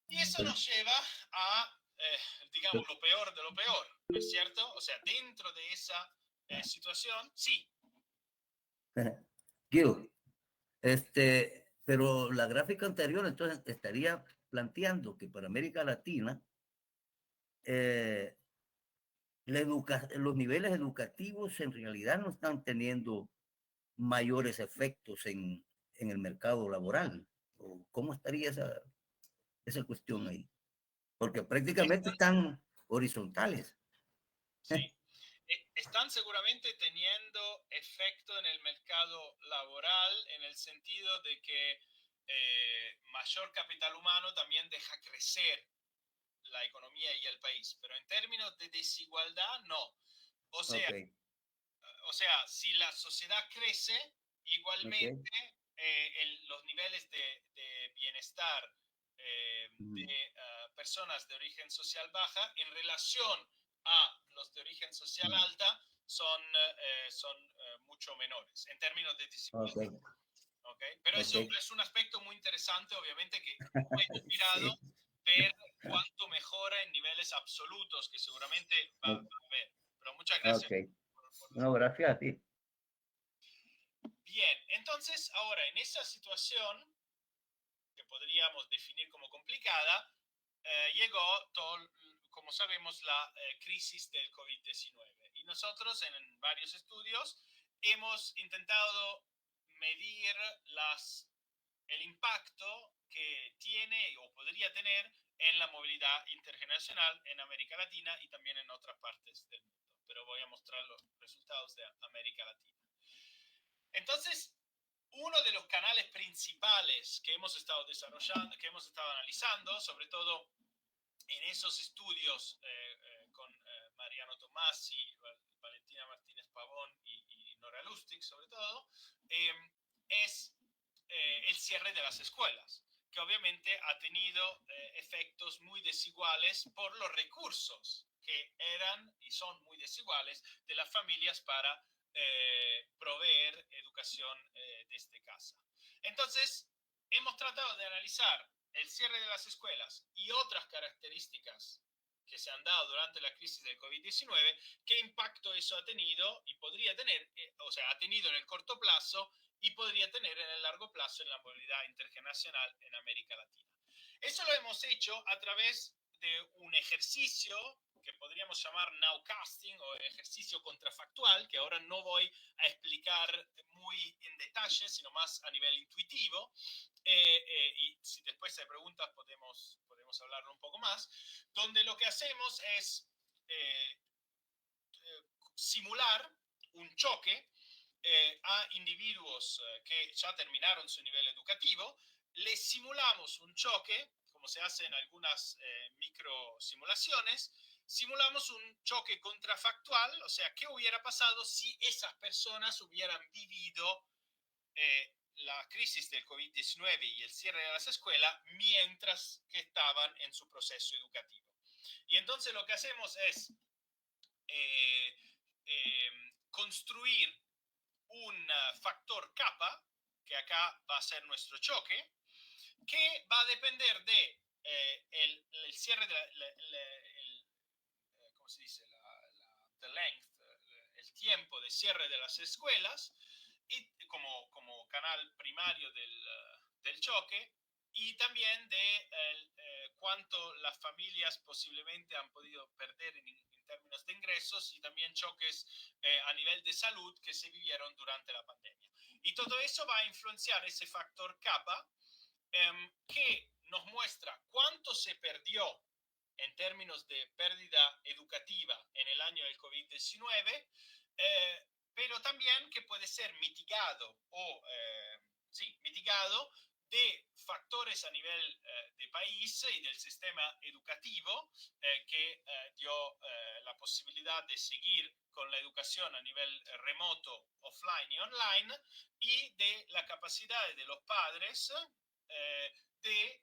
Y eso nos lleva a digamos, lo peor de lo peor, ¿no es cierto? O sea, dentro de esa situación, sí. Guido, pero la gráfica anterior entonces estaría planteando que para América Latina los niveles educativos en realidad no están teniendo mayores efectos en el mercado laboral. ¿O cómo estaría esa cuestión ahí? Porque prácticamente están horizontales. Sí, están seguramente teniendo efecto en el mercado laboral en el sentido de que mayor capital humano también deja crecer la economía y el país, pero en términos de desigualdad, no. O sea, Okay. Si la sociedad crece, igualmente Okay. los niveles de bienestar de personas de origen social baja en relación a los de origen social alta son mucho menores en términos de desigualdad. Okay. ¿Okay? Pero eso Okay. es un aspecto muy interesante, obviamente, que no hemos mirado, Sí. ver cuánto mejora en niveles absolutos, que seguramente va a haber. Pero muchas gracias. Okay. No, gracias a ti. Bien, entonces ahora en esa situación que podríamos definir como complicada, llegó, como sabemos, la crisis del COVID-19. Y nosotros en varios estudios hemos intentado medir el impacto que tiene o podría tener en la movilidad intergeneracional en América Latina y también en otras partes del mundo. Pero voy a mostrar los resultados de América Latina. Entonces, uno de los canales principales que hemos estado desarrollando, que hemos estado analizando, sobre todo en esos estudios con Mariano Tomasi, Valentina Martínez Pavón y Nora Lustig, sobre todo, es el cierre de las escuelas, que obviamente ha tenido efectos muy desiguales por los recursos que eran y son muy desiguales de las familias para proveer educación desde casa. Entonces, hemos tratado de analizar el cierre de las escuelas y otras características que se han dado durante la crisis del COVID-19, qué impacto eso ha tenido y podría tener, ha tenido en el corto plazo y podría tener en el largo plazo en la movilidad intergeneracional en América Latina. Eso lo hemos hecho a través de un ejercicio que podríamos llamar nowcasting o ejercicio contrafactual, que ahora no voy a explicar muy en detalle, sino más a nivel intuitivo. Y si después hay preguntas podemos hablarlo un poco más, donde lo que hacemos es simular un choque a individuos que ya terminaron su nivel educativo, les simulamos un choque, como se hace en algunas micro simulaciones, simulamos un choque contrafactual, o sea, ¿qué hubiera pasado si esas personas hubieran vivido la crisis del COVID-19 y el cierre de las escuelas mientras que estaban en su proceso educativo? Y entonces lo que hacemos es construir un factor kappa, que acá va a ser nuestro choque, que va a depender de el cierre de ¿cómo se dice? The length, el tiempo de cierre de las escuelas, y como canal primario del choque, y también de cuánto las familias posiblemente han podido perder en términos de ingresos y también choques a nivel de salud que se vivieron durante la pandemia. Y todo eso va a influenciar ese factor kappa que nos muestra cuánto se perdió en términos de pérdida educativa en el año del COVID-19, pero también que puede ser mitigado mitigado de factores a nivel de país y del sistema educativo que dio la posibilidad de seguir con la educación a nivel remoto, offline y online, y de la capacidad de los padres de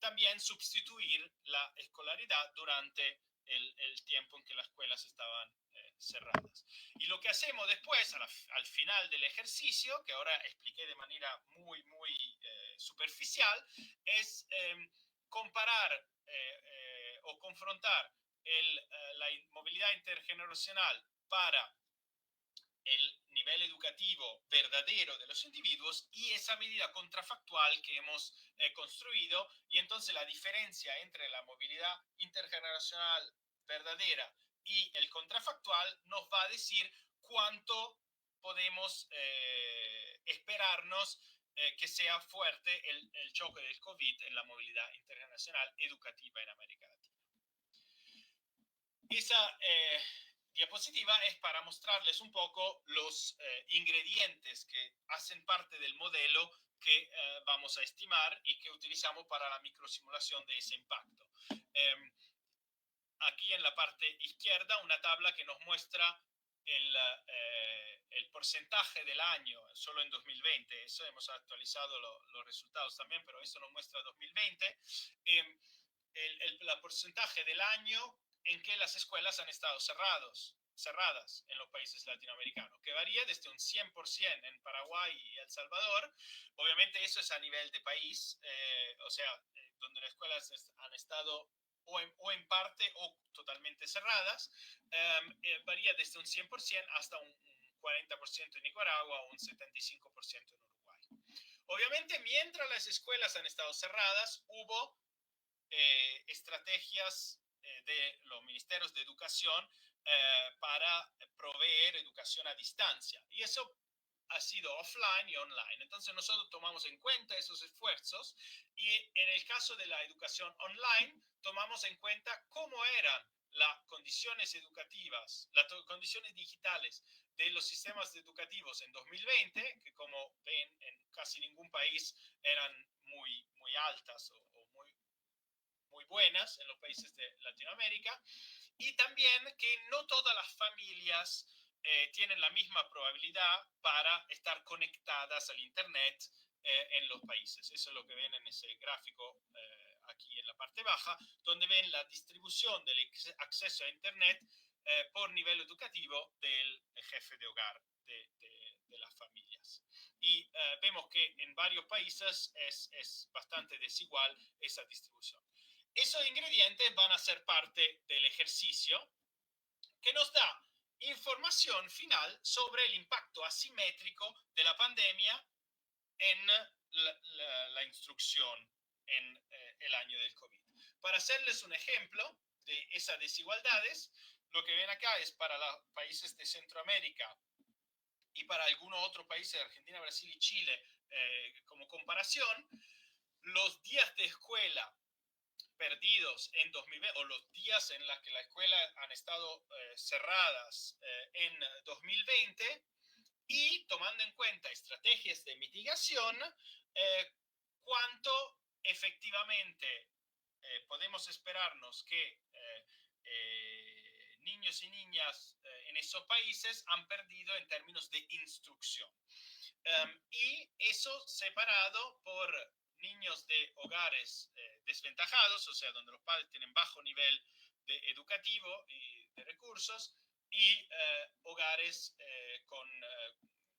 también sustituir la escolaridad durante el tiempo en que las escuelas estaban cerradas. Y lo que hacemos después, al final del ejercicio, que ahora expliqué de manera muy superficial, es comparar o confrontar la movilidad intergeneracional para el nivel educativo verdadero de los individuos y esa medida contrafactual que hemos construido, y entonces la diferencia entre la movilidad intergeneracional verdadera y el contrafactual nos va a decir cuánto podemos esperarnos que sea fuerte el choque del COVID en la movilidad intergeneracional educativa en América Latina. Esa diapositiva es para mostrarles un poco los ingredientes que hacen parte del modelo que vamos a estimar y que utilizamos para la microsimulación de ese impacto. Aquí en la parte izquierda una tabla que nos muestra el porcentaje del año solo en 2020. Eso hemos actualizado los resultados también, pero eso nos muestra 2020. El porcentaje del año en que las escuelas han estado cerradas en los países latinoamericanos, que varía desde un 100% en Paraguay y El Salvador. Obviamente eso es a nivel de país, o sea, donde las escuelas han estado o en parte o totalmente cerradas, varía desde un 100% hasta un 40% en Nicaragua o un 75% en Uruguay. Obviamente, mientras las escuelas han estado cerradas, hubo estrategias de los ministerios de educación para proveer educación a distancia. Y eso ha sido offline y online. Entonces nosotros tomamos en cuenta esos esfuerzos y en el caso de la educación online tomamos en cuenta cómo eran las condiciones educativas, las condiciones digitales de los sistemas educativos en 2020, que como ven en casi ningún país eran muy altas o muy buenas en los países de Latinoamérica, y también que no todas las familias tienen la misma probabilidad para estar conectadas al Internet en los países. Eso es lo que ven en ese gráfico aquí en la parte baja, donde ven la distribución del acceso a Internet por nivel educativo del jefe de hogar de las familias. Y vemos que en varios países es bastante desigual esa distribución. Esos ingredientes van a ser parte del ejercicio que nos da información final sobre el impacto asimétrico de la pandemia en la instrucción en el año del COVID. Para hacerles un ejemplo de esas desigualdades, lo que ven acá es para los países de Centroamérica y para algunos otros países, Argentina, Brasil y Chile, como comparación, los días de escuela perdidos en 2020, o los días en los que la escuela han estado cerradas en 2020, y tomando en cuenta estrategias de mitigación, cuánto efectivamente podemos esperarnos que niños y niñas en esos países han perdido en términos de instrucción. Y eso separado por niños de hogares desventajados, o sea, donde los padres tienen bajo nivel educativo y de recursos, y hogares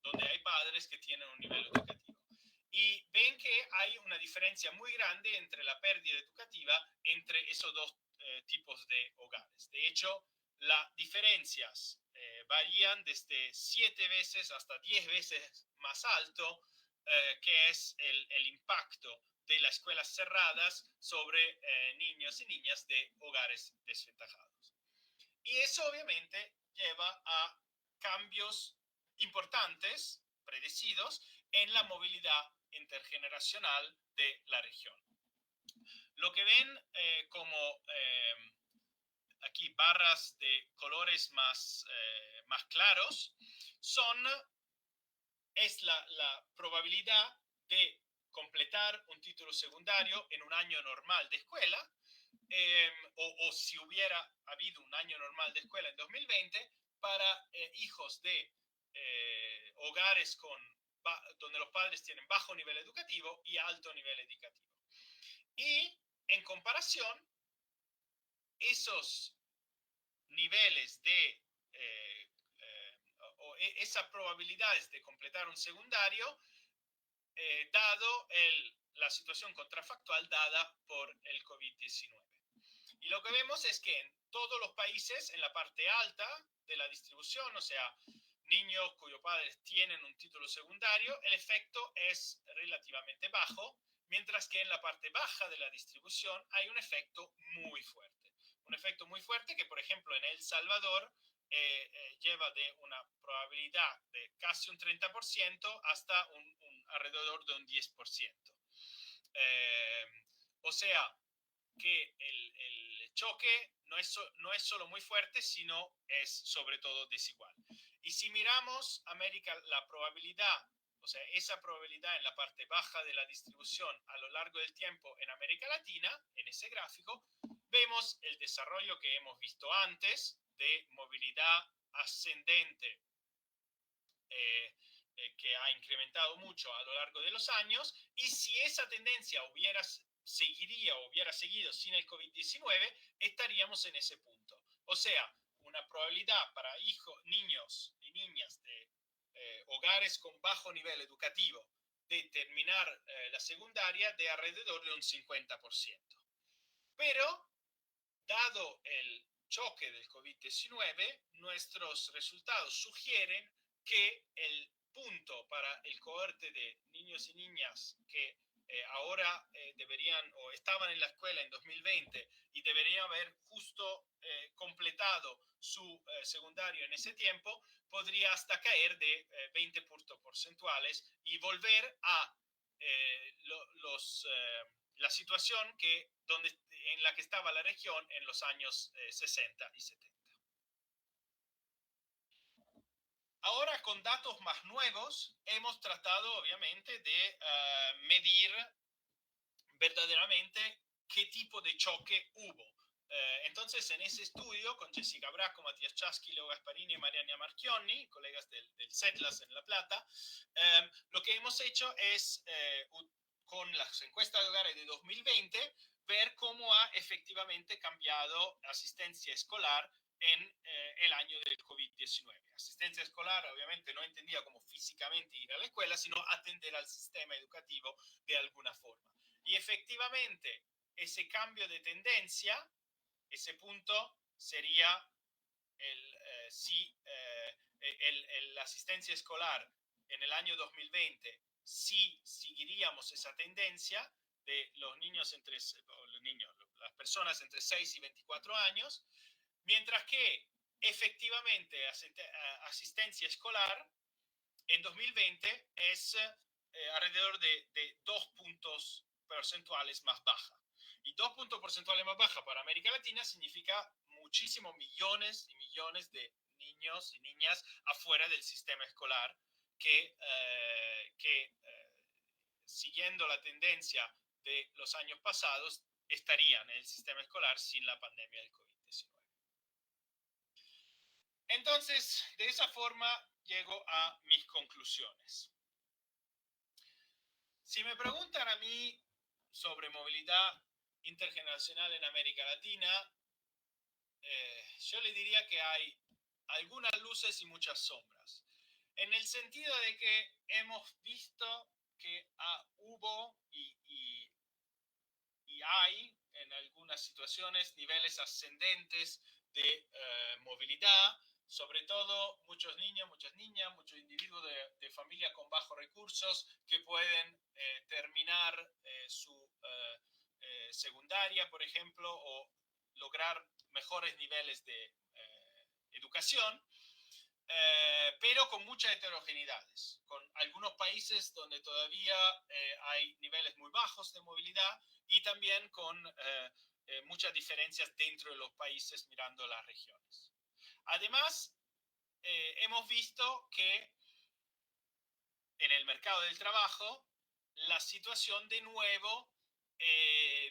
donde hay padres que tienen un nivel educativo. Y ven que hay una diferencia muy grande entre la pérdida educativa entre esos dos tipos de hogares. De hecho, las diferencias varían desde 7 veces hasta 10 veces más alto, que es el impacto de las escuelas cerradas sobre niños y niñas de hogares desventajados. Y eso obviamente lleva a cambios importantes, predecidos, en la movilidad intergeneracional de la región. Lo que ven como aquí barras de colores más claros es la probabilidad de completar un título secundario en un año normal de escuela, o si hubiera habido un año normal de escuela en 2020 para hijos de hogares donde los padres tienen bajo nivel educativo y alto nivel educativo. Y en comparación, esos niveles de esas probabilidades de completar un secundario, dado la situación contrafactual dada por el COVID-19. Y lo que vemos es que en todos los países, en la parte alta de la distribución, o sea, niños cuyos padres tienen un título secundario, el efecto es relativamente bajo, mientras que en la parte baja de la distribución hay un efecto muy fuerte. Un efecto muy fuerte que, por ejemplo, en El Salvador lleva de una probabilidad de casi un 30% hasta alrededor de un 10%. O sea, que el choque no es solo muy fuerte, sino es sobre todo desigual. Y si miramos América, la probabilidad, o sea, esa probabilidad en la parte baja de la distribución a lo largo del tiempo en América Latina, en ese gráfico, vemos el desarrollo que hemos visto antes de movilidad ascendente, que ha incrementado mucho a lo largo de los años, y si esa tendencia hubiera seguido sin el COVID-19, estaríamos en ese punto. O sea, una probabilidad para niños y niñas de hogares con bajo nivel educativo de terminar la secundaria de alrededor de un 50%. Pero, dado el choque del COVID-19, nuestros resultados sugieren que el punto para el cohorte de niños y niñas que ahora deberían o estaban en la escuela en 2020 y deberían haber justo completado su secundario en ese tiempo, podría hasta caer de 20 puntos porcentuales y volver a la situación en la que estaba la región en los años 60 y 70. Ahora, con datos más nuevos, hemos tratado obviamente de medir verdaderamente qué tipo de choque hubo. Entonces, en ese estudio, con Jessica Bracco, Matías Chaschi, Leo Gasparini y Mariana Marchionni, colegas del CETLAS en La Plata, lo que hemos hecho es, con las encuestas de hogares de 2020, ver cómo ha efectivamente cambiado la asistencia escolar en el año del COVID-19. Asistencia escolar, obviamente, no entendida como físicamente ir a la escuela, sino atender al sistema educativo de alguna forma. Y efectivamente, ese cambio de tendencia, ese punto sería la asistencia escolar en el año 2020, si seguiríamos esa tendencia de las personas entre 6 y 24 años, mientras que efectivamente asistencia escolar en 2020 es alrededor de 2 puntos porcentuales más baja. Y 2 puntos porcentuales más baja para América Latina significa muchísimos millones y millones de niños y niñas afuera del sistema escolar que siguiendo la tendencia de los años pasados, estarían en el sistema escolar sin la pandemia del COVID-19. Entonces, de esa forma llego a mis conclusiones. Si me preguntan a mí sobre movilidad intergeneracional en América Latina, yo le diría que hay algunas luces y muchas sombras. En el sentido de que hemos visto que hubo y hay en algunas situaciones niveles ascendentes de movilidad, sobre todo muchos niños, muchas niñas, muchos individuos de familia con bajos recursos que pueden terminar su secundaria, por ejemplo, o lograr mejores niveles de educación, pero con muchas heterogeneidades, con algunos países donde todavía hay niveles muy bajos de movilidad y también con muchas diferencias dentro de los países mirando las regiones. Además, hemos visto que en el mercado del trabajo la situación de nuevo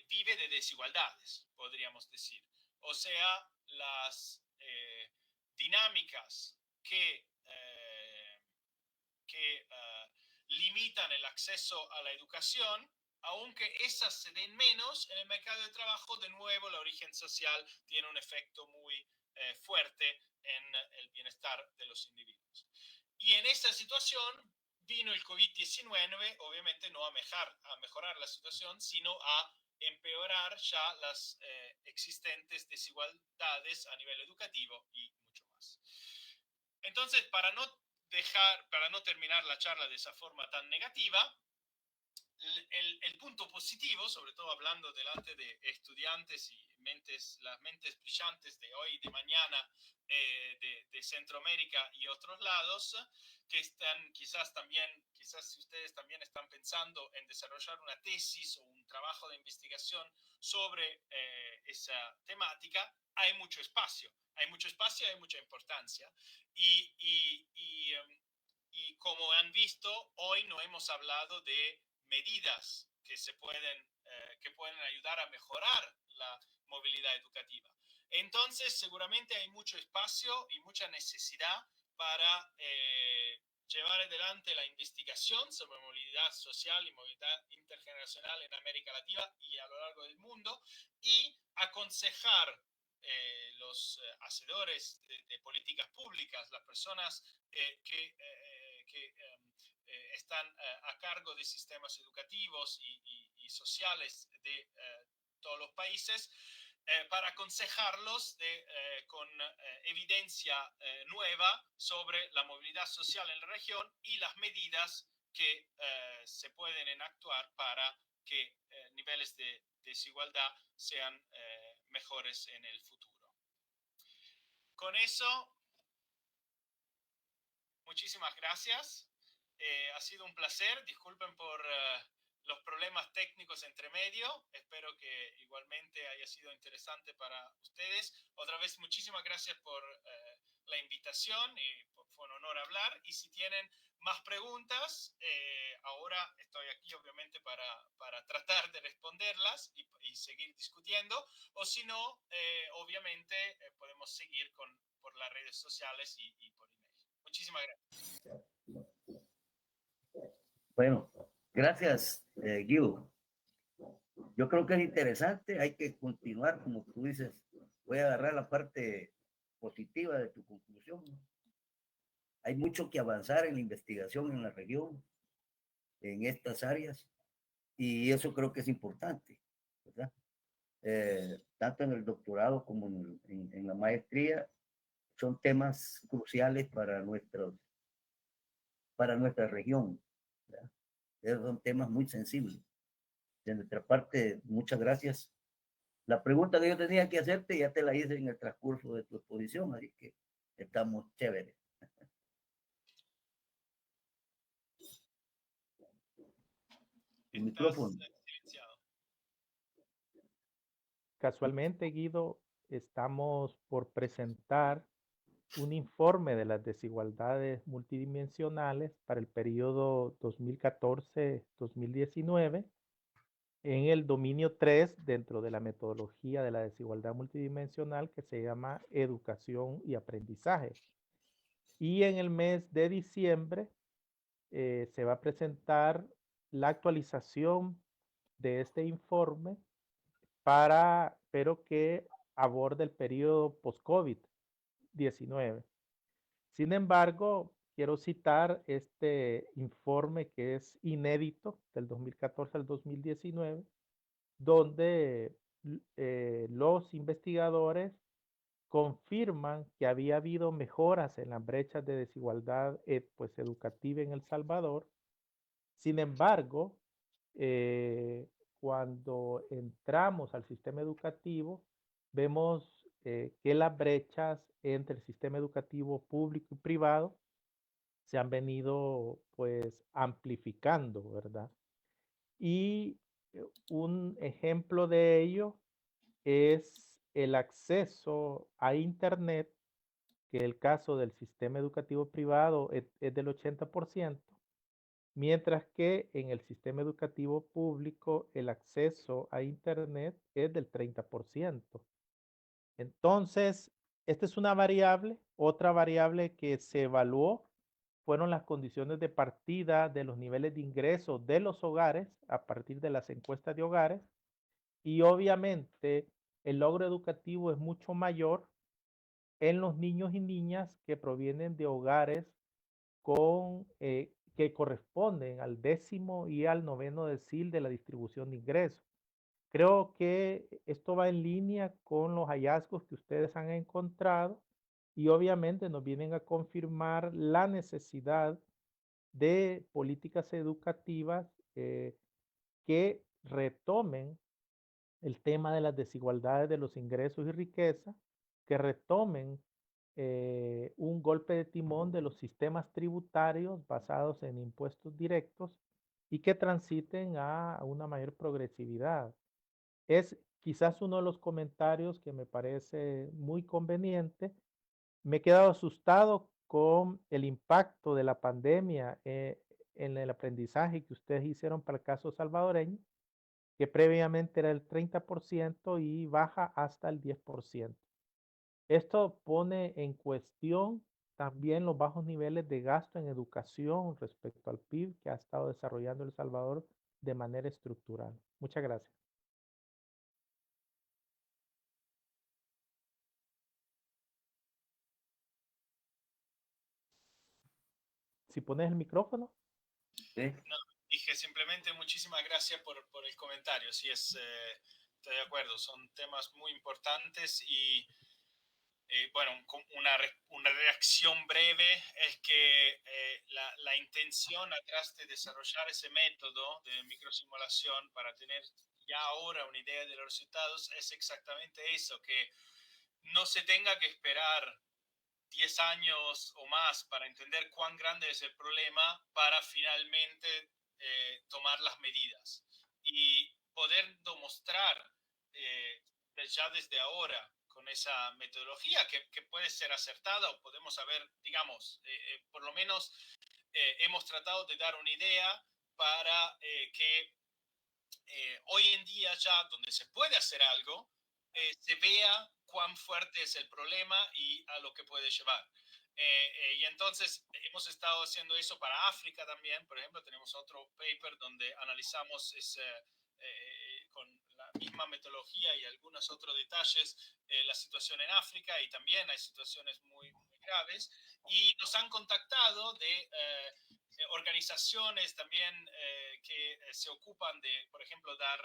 vive de desigualdades, podríamos decir. O sea, las dinámicas que limitan el acceso a la educación, aunque esas se den menos en el mercado de trabajo, de nuevo la origen social tiene un efecto muy fuerte en el bienestar de los individuos. Y en esa situación vino el COVID-19, obviamente no a mejorar la situación, sino a empeorar ya las existentes desigualdades a nivel educativo y mucho más. Entonces, para no terminar la charla de esa forma tan negativa, el punto positivo, sobre todo hablando delante de estudiantes y las mentes brillantes de hoy y de mañana de Centroamérica y otros lados, que están quizás si ustedes también están pensando en desarrollar una tesis o un trabajo de investigación sobre esa temática, hay mucho espacio, hay mucha importancia. Y como han visto, hoy no hemos hablado de medidas que pueden ayudar a mejorar la movilidad educativa. Entonces, seguramente hay mucho espacio y mucha necesidad para llevar adelante la investigación sobre movilidad social y movilidad intergeneracional en América Latina y a lo largo del mundo, y aconsejar los hacedores de políticas públicas, las personas que están a cargo de sistemas educativos y sociales de todos los países, para aconsejarlos con evidencia nueva sobre la movilidad social en la región y las medidas que se pueden actuar para que niveles de desigualdad sean mejores en el futuro. Con eso, muchísimas gracias. Ha sido un placer. Disculpen por los problemas técnicos entre medio. Espero que igualmente haya sido interesante para ustedes. Otra vez, muchísimas gracias por la invitación y fue un honor hablar. Y si tienen más preguntas, ahora estoy aquí obviamente para tratar de responderlas y seguir discutiendo. O si no, obviamente podemos seguir por las redes sociales y por email. Muchísimas gracias. Bueno, gracias, Guido. Yo creo que es interesante, hay que continuar, como tú dices. Voy a agarrar la parte positiva de tu conclusión. Hay mucho que avanzar en la investigación en la región, en estas áreas, y eso creo que es importante, ¿verdad? Tanto en el doctorado como en la maestría, son temas cruciales para nuestra región, ¿verdad? Esos son temas muy sensibles. De nuestra parte, muchas gracias. La pregunta que yo tenía que hacerte ya te la hice en el transcurso de tu exposición, así que estamos chéveres. El micrófono. Casualmente, Guido, estamos por presentar un informe de las desigualdades multidimensionales para el periodo 2014-2019 en el dominio 3 dentro de la metodología de la desigualdad multidimensional que se llama educación y aprendizaje. Y en el mes de diciembre se va a presentar la actualización de este informe pero que aborde el periodo post-COVID-19. Sin embargo, quiero citar este informe que es inédito del 2014 al 2019, donde los investigadores confirman que había habido mejoras en las brechas de desigualdad educativa en El Salvador. Sin embargo, cuando entramos al sistema educativo, vemos que las brechas entre el sistema educativo público y privado se han venido pues amplificando, ¿verdad? Y un ejemplo de ello es el acceso a Internet, que el caso del sistema educativo privado es del 80%, mientras que en el sistema educativo público el acceso a Internet es del 30%. Entonces, esta es una variable. Otra variable que se evaluó fueron las condiciones de partida de los niveles de ingresos de los hogares a partir de las encuestas de hogares. Y obviamente el logro educativo es mucho mayor en los niños y niñas que provienen de hogares que corresponden al 10º y al 9º decil de la distribución de ingresos. Creo que esto va en línea con los hallazgos que ustedes han encontrado y obviamente nos vienen a confirmar la necesidad de políticas educativas que retomen el tema de las desigualdades de los ingresos y riqueza, que retomen un golpe de timón de los sistemas tributarios basados en impuestos directos y que transiten a una mayor progresividad. Es quizás uno de los comentarios que me parece muy conveniente. Me he quedado asustado con el impacto de la pandemia en el aprendizaje que ustedes hicieron para el caso salvadoreño, que previamente era el 30% y baja hasta el 10%. Esto pone en cuestión también los bajos niveles de gasto en educación respecto al PIB que ha estado desarrollando El Salvador de manera estructural. Muchas gracias. Si pones el micrófono. ¿Sí? No, dije simplemente muchísimas gracias por el comentario. Sí, estoy de acuerdo, son temas muy importantes y bueno, una reacción breve es que la intención atrás de desarrollar ese método de microsimulación para tener ya ahora una idea de los resultados es exactamente eso, que no se tenga que esperar 10 años o más para entender cuán grande es el problema para finalmente tomar las medidas y poder demostrar ya desde ahora con esa metodología que puede ser acertada o podemos haber, digamos, por lo menos hemos tratado de dar una idea para que hoy en día ya donde se puede hacer algo, se vea cuán fuerte es el problema y a lo que puede llevar. Y entonces hemos estado haciendo eso para África también. Por ejemplo, tenemos otro paper donde analizamos con la misma metodología y algunos otros detalles la situación en África y también hay situaciones muy, muy graves. Y nos han contactado de organizaciones también que se ocupan de, por ejemplo, dar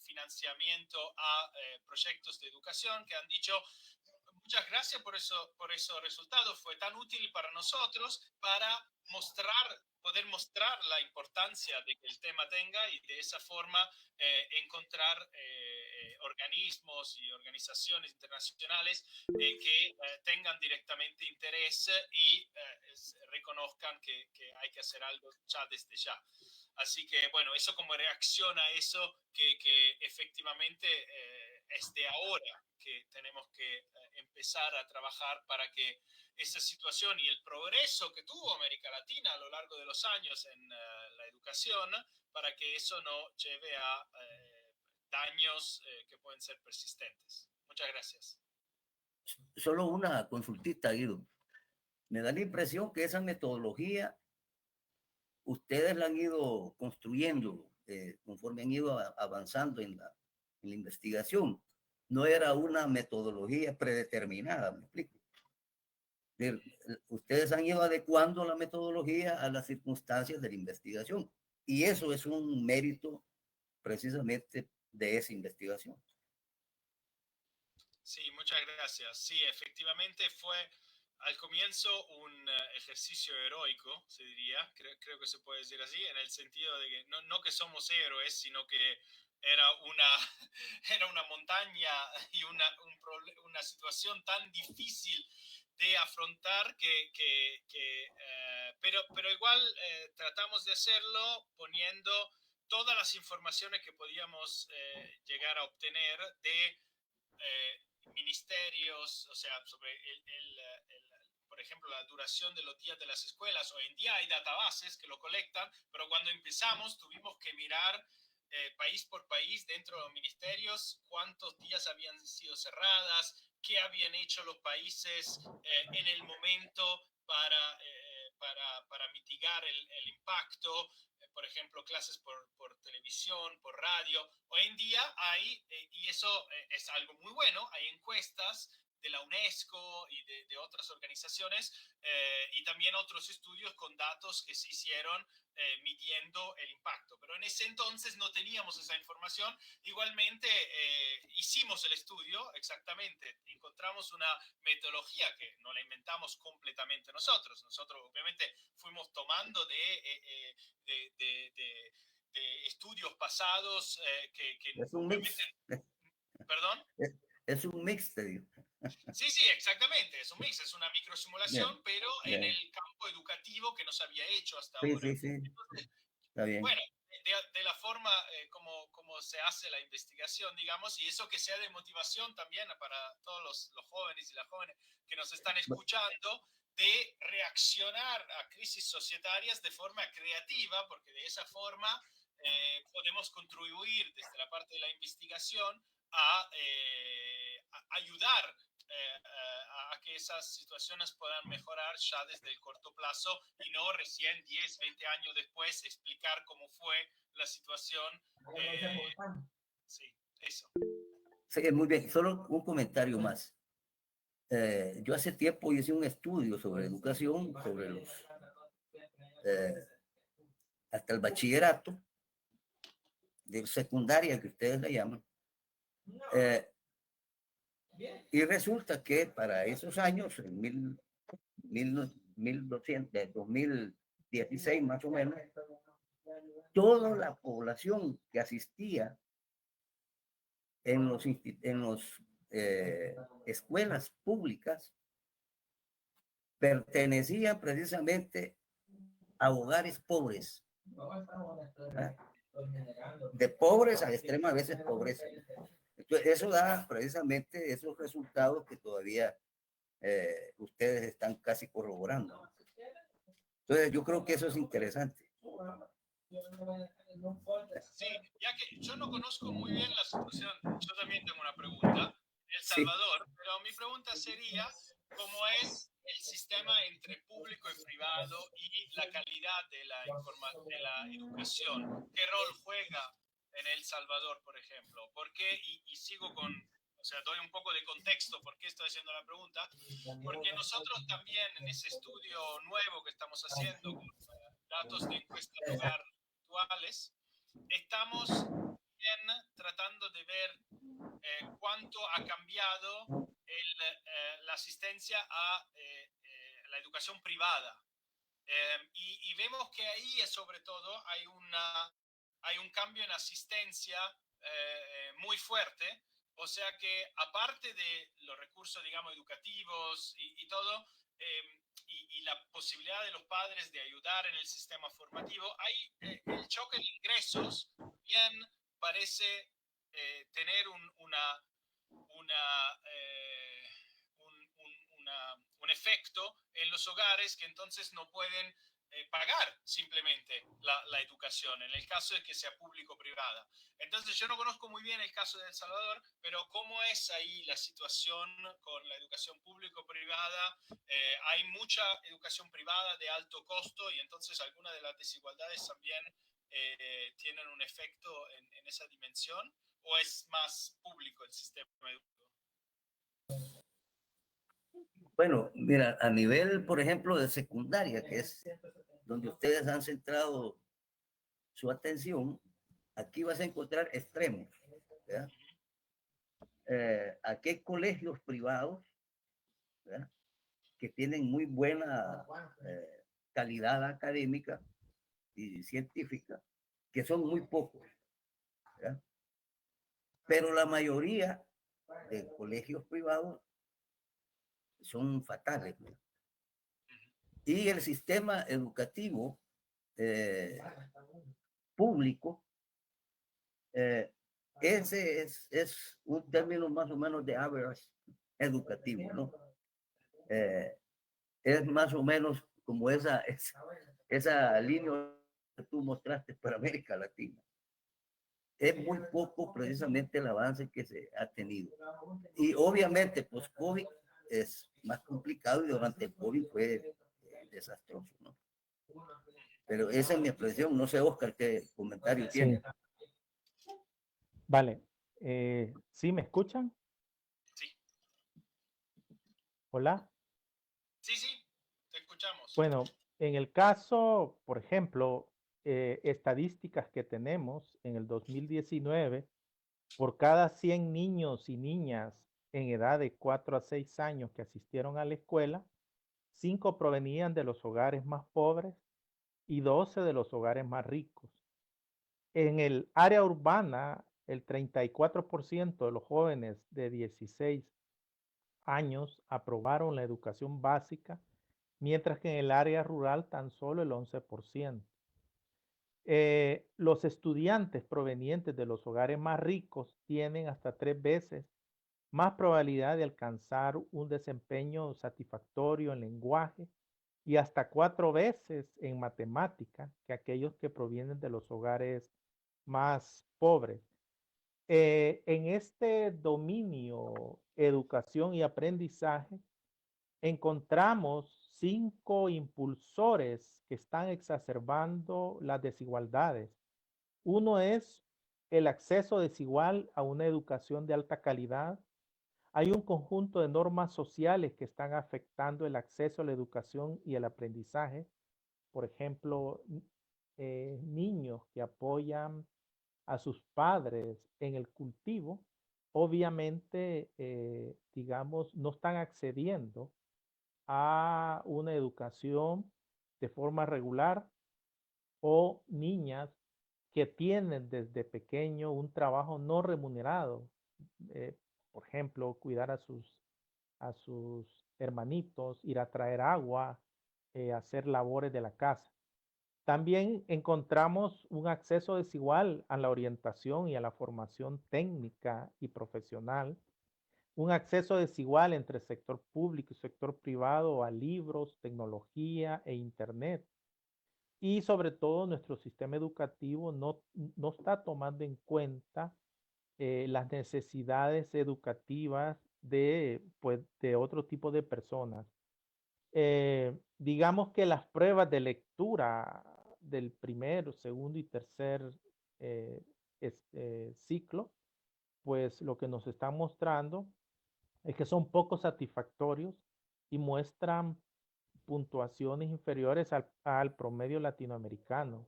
financiamiento a proyectos de educación que han dicho muchas gracias por esos resultados, fue tan útil para nosotros para poder mostrar la importancia de que el tema tenga y de esa forma encontrar organismos y organizaciones internacionales que tengan directamente interés y reconozcan que hay que hacer algo ya desde ya. Así que, bueno, eso como reacción a eso que efectivamente es de ahora que tenemos que empezar a trabajar para que esa situación y el progreso que tuvo América Latina a lo largo de los años en la educación, para que eso no lleve a daños que pueden ser persistentes. Muchas gracias. Solo una consultita, Guido. Me da la impresión que esa metodología ustedes la han ido construyendo conforme han ido avanzando en la investigación. No era una metodología predeterminada, me explico. Ustedes han ido adecuando la metodología a las circunstancias de la investigación y eso es un mérito precisamente de esa investigación. Sí, muchas gracias. Sí, efectivamente fue al comienzo un ejercicio heroico, se diría, creo que se puede decir así, en el sentido de que no que somos héroes, sino que era era una montaña y una situación tan difícil de afrontar pero igual tratamos de hacerlo poniendo todas las informaciones que podíamos llegar a obtener de ministerios, o sea, sobre por ejemplo, la duración de los días de las escuelas. Hoy en día hay databases que lo colectan, pero cuando empezamos tuvimos que mirar país por país dentro de los ministerios cuántos días habían sido cerradas, qué habían hecho los países en el momento para mitigar el impacto, por ejemplo, clases por televisión, por radio. Hoy en día hay, y eso es algo muy bueno, hay encuestas la UNESCO y de otras organizaciones, y también otros estudios con datos que se hicieron midiendo el impacto. Pero en ese entonces no teníamos esa información. Igualmente hicimos el estudio exactamente, encontramos una metodología que no la inventamos completamente nosotros. Nosotros obviamente fuimos tomando de estudios pasados que Es un mix. ¿Perdón? Es un mix, te digo. Sí, sí, exactamente, es un mix, es una microsimulación, pero en el campo educativo que no se había hecho hasta ahora. Sí, sí. Entonces, está bien. Bueno, de la forma como se hace la investigación, digamos, y eso que sea de motivación también para todos los jóvenes y las jóvenes que nos están escuchando, de reaccionar a crisis societarias de forma creativa, porque de esa forma podemos contribuir desde la parte de la investigación a ayudar a que esas situaciones puedan mejorar ya desde el corto plazo y no recién 10, 20 años después explicar cómo fue la situación. Sí, eso. Sí, muy bien. Solo un comentario más. Yo hace tiempo hice un estudio sobre educación, sobre los hasta el bachillerato, de secundaria que ustedes le llaman. Y resulta que para esos años, en 2016 más o menos, toda la población que asistía en los escuelas públicas pertenecía precisamente a hogares pobres, de pobres a extrema a veces pobreza. Entonces, eso da precisamente esos resultados que todavía ustedes están casi corroborando. Entonces, yo creo que eso es interesante. Sí, ya que yo no conozco muy bien la situación, yo también tengo una pregunta. El Salvador, sí. Pero mi pregunta sería, ¿cómo es el sistema entre público y privado y la calidad de la educación? ¿Qué rol juega en El Salvador, por ejemplo? ¿Por qué? Y sigo con, o sea, doy un poco de contexto por qué estoy haciendo la pregunta, porque nosotros también en ese estudio nuevo que estamos haciendo con datos de encuesta de hogar actuales, estamos tratando de ver cuánto ha cambiado la asistencia a la educación privada. Y vemos que ahí, sobre todo, hay un cambio en asistencia muy fuerte. O sea que, aparte de los recursos, digamos, educativos y todo, y la posibilidad de los padres de ayudar en el sistema formativo, hay el choque de ingresos bien parece tener un efecto en los hogares que entonces no pueden pagar simplemente la educación, en el caso de que sea público o privada. Entonces yo no conozco muy bien el caso de El Salvador, pero ¿cómo es ahí la situación con la educación público-privada? Hay mucha educación privada de alto costo y entonces algunas de las desigualdades también tienen un efecto en esa dimensión, ¿o es más público el sistema educativo? Bueno, mira, a nivel, por ejemplo, de secundaria, que es donde ustedes han centrado su atención, aquí vas a encontrar extremos. Aquí hay colegios privados, ¿verdad?, que tienen muy buena calidad académica y científica, que son muy pocos, ¿verdad? Pero la mayoría de colegios privados son fatales, ¿verdad? Y el sistema educativo público, ese es un término más o menos de average educativo, ¿no? Es más o menos como esa línea que tú mostraste para América Latina. Es muy poco precisamente el avance que se ha tenido. Y obviamente, pues COVID es más complicado y durante el COVID fue desastroso, ¿no? Pero esa es mi expresión. No sé, Oscar, qué comentario tiene. Sí. Vale. ¿Sí me escuchan? Sí. Hola. Sí, sí, te escuchamos. Bueno, en el caso, por ejemplo, estadísticas que tenemos en el 2019, por cada 100 niños y niñas en edad de 4 a 6 años que asistieron a la escuela, 5 provenían de los hogares más pobres y 12 de los hogares más ricos. En el área urbana, el 34% de los jóvenes de 16 años aprobaron la educación básica, mientras que en el área rural tan solo el 11%. Los estudiantes provenientes de los hogares más ricos tienen hasta 3 veces más probabilidad de alcanzar un desempeño satisfactorio en lenguaje y hasta 4 veces en matemática que aquellos que provienen de los hogares más pobres. En este dominio, educación y aprendizaje, encontramos 5 impulsores que están exacerbando las desigualdades. Uno es el acceso desigual a una educación de alta calidad. Hay un conjunto de normas sociales que están afectando el acceso a la educación y el aprendizaje. Por ejemplo, niños que apoyan a sus padres en el cultivo, obviamente, digamos, no están accediendo a una educación de forma regular, o niñas que tienen desde pequeño un trabajo no remunerado, eh, por ejemplo, cuidar a sus hermanitos, ir a traer agua, hacer labores de la casa. También encontramos un acceso desigual a la orientación y a la formación técnica y profesional, un acceso desigual entre sector público y sector privado a libros, tecnología e internet. Y sobre todo nuestro sistema educativo no está tomando en cuenta las necesidades educativas pues, de otro tipo de personas. Digamos que las pruebas de lectura del primero, segundo y tercer eh, ciclo, pues lo que nos están mostrando es que son poco satisfactorios y muestran puntuaciones inferiores al promedio latinoamericano.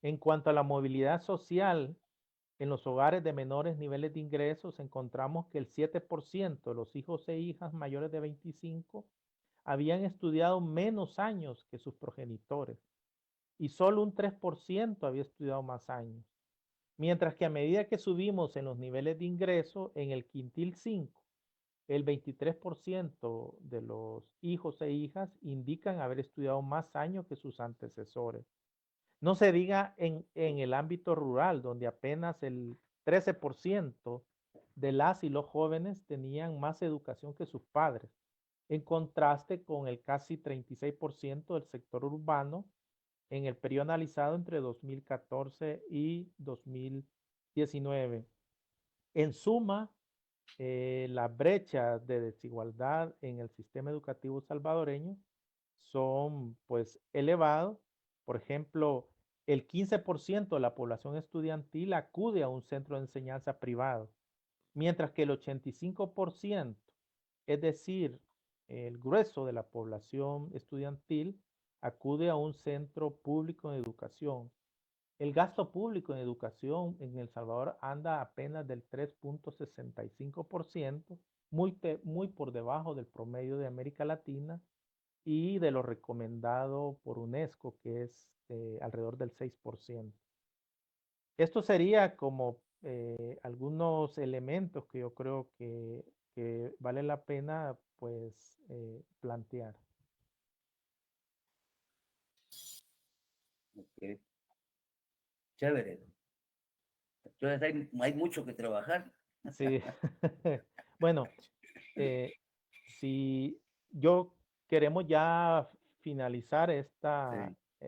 En cuanto a la movilidad social, en los hogares de menores niveles de ingresos encontramos que el 7% de los hijos e hijas mayores de 25 habían estudiado menos años que sus progenitores y solo un 3% había estudiado más años. Mientras que a medida que subimos en los niveles de ingreso, en el quintil 5, el 23% de los hijos e hijas indican haber estudiado más años que sus antecesores. No se diga en el ámbito rural, donde apenas el 13% de las y los jóvenes tenían más educación que sus padres, en contraste con el casi 36% del sector urbano en el periodo analizado entre 2014 y 2019. En suma, las brechas de desigualdad en el sistema educativo salvadoreño son pues elevados. Por ejemplo, el 15% de la población estudiantil acude a un centro de enseñanza privado, mientras que el 85%, es decir, el grueso de la población estudiantil, acude a un centro público de educación. El gasto público en educación en El Salvador anda apenas del 3.65%, muy por debajo del promedio de América Latina y de lo recomendado por UNESCO, que es alrededor del 6%. Esto sería como algunos elementos que yo creo que vale la pena pues plantear. Okay. Chévere. Entonces hay mucho que trabajar. Sí, bueno, si yo queremos ya finalizar esta Sí.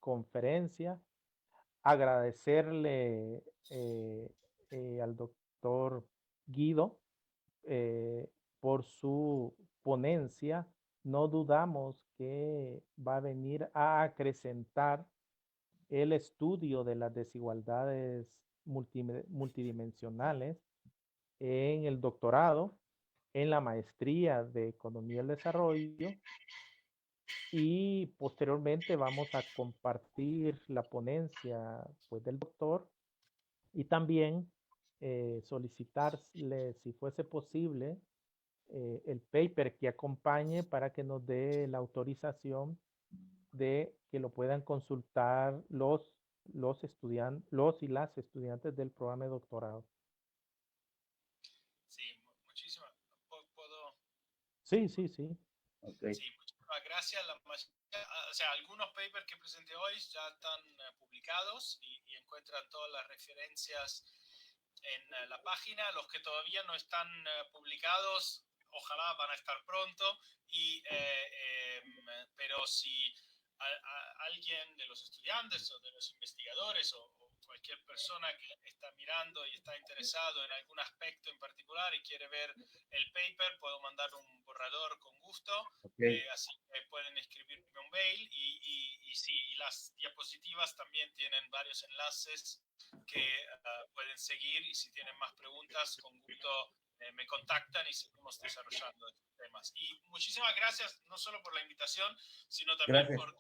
conferencia, agradecerle al doctor Guido por su ponencia. No dudamos que va a venir a acrecentar el estudio de las desigualdades multidimensionales en el doctorado, en la maestría de Economía del Desarrollo, y posteriormente vamos a compartir la ponencia, pues, del doctor, y también solicitarle, si fuese posible, el paper que acompañe para que nos dé la autorización de que lo puedan consultar los estudiantes, los y las estudiantes del programa de doctorado. Sí, muchísimas. ¿Puedo? Sí, sí, sí. Okay. Sí, muchísimas gracias. O sea, algunos papers que presenté hoy ya están publicados y encuentran todas las referencias en la página. Los que todavía no están publicados, ojalá van a estar pronto. Pero si alguien de los estudiantes o de los investigadores o cualquier persona que está mirando y está interesado en algún aspecto en particular y quiere ver el paper, puedo mandar un borrador con gusto. Okay. Así que pueden escribirme un mail y sí, y las diapositivas también tienen varios enlaces que pueden seguir, y si tienen más preguntas, con gusto me contactan y seguimos desarrollando estos temas. Y muchísimas gracias, no solo por la invitación, sino también por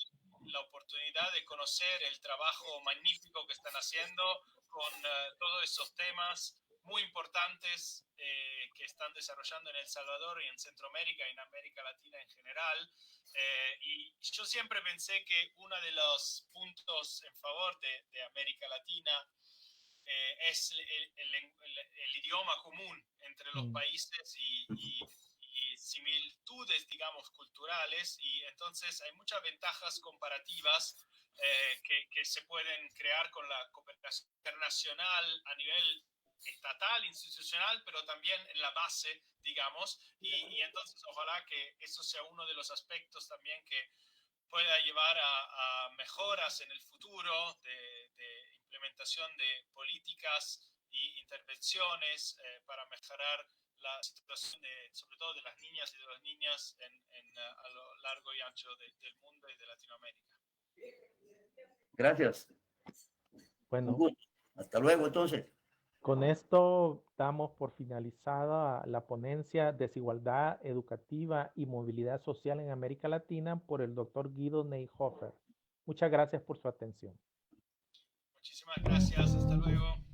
la oportunidad de conocer el trabajo magnífico que están haciendo con todos esos temas muy importantes que están desarrollando en El Salvador y en Centroamérica y en América Latina en general. Y yo siempre pensé que uno de los puntos en favor de América Latina es el idioma común entre los países y similitudes, digamos, culturales, y entonces hay muchas ventajas comparativas que se pueden crear con la cooperación internacional a nivel estatal, institucional, pero también en la base, digamos, y entonces ojalá que eso sea uno de los aspectos también que pueda llevar a mejoras en el futuro de implementación de políticas y intervenciones para mejorar la situación sobre todo de las niñas y de las niñas a lo largo y ancho del mundo y de Latinoamérica. Gracias. Bueno, hasta luego entonces. Con esto damos por finalizada la ponencia Desigualdad Educativa y Movilidad Social en América Latina por el doctor Guido Neyhofer. Muchas gracias por su atención. Muchísimas gracias. Hasta luego.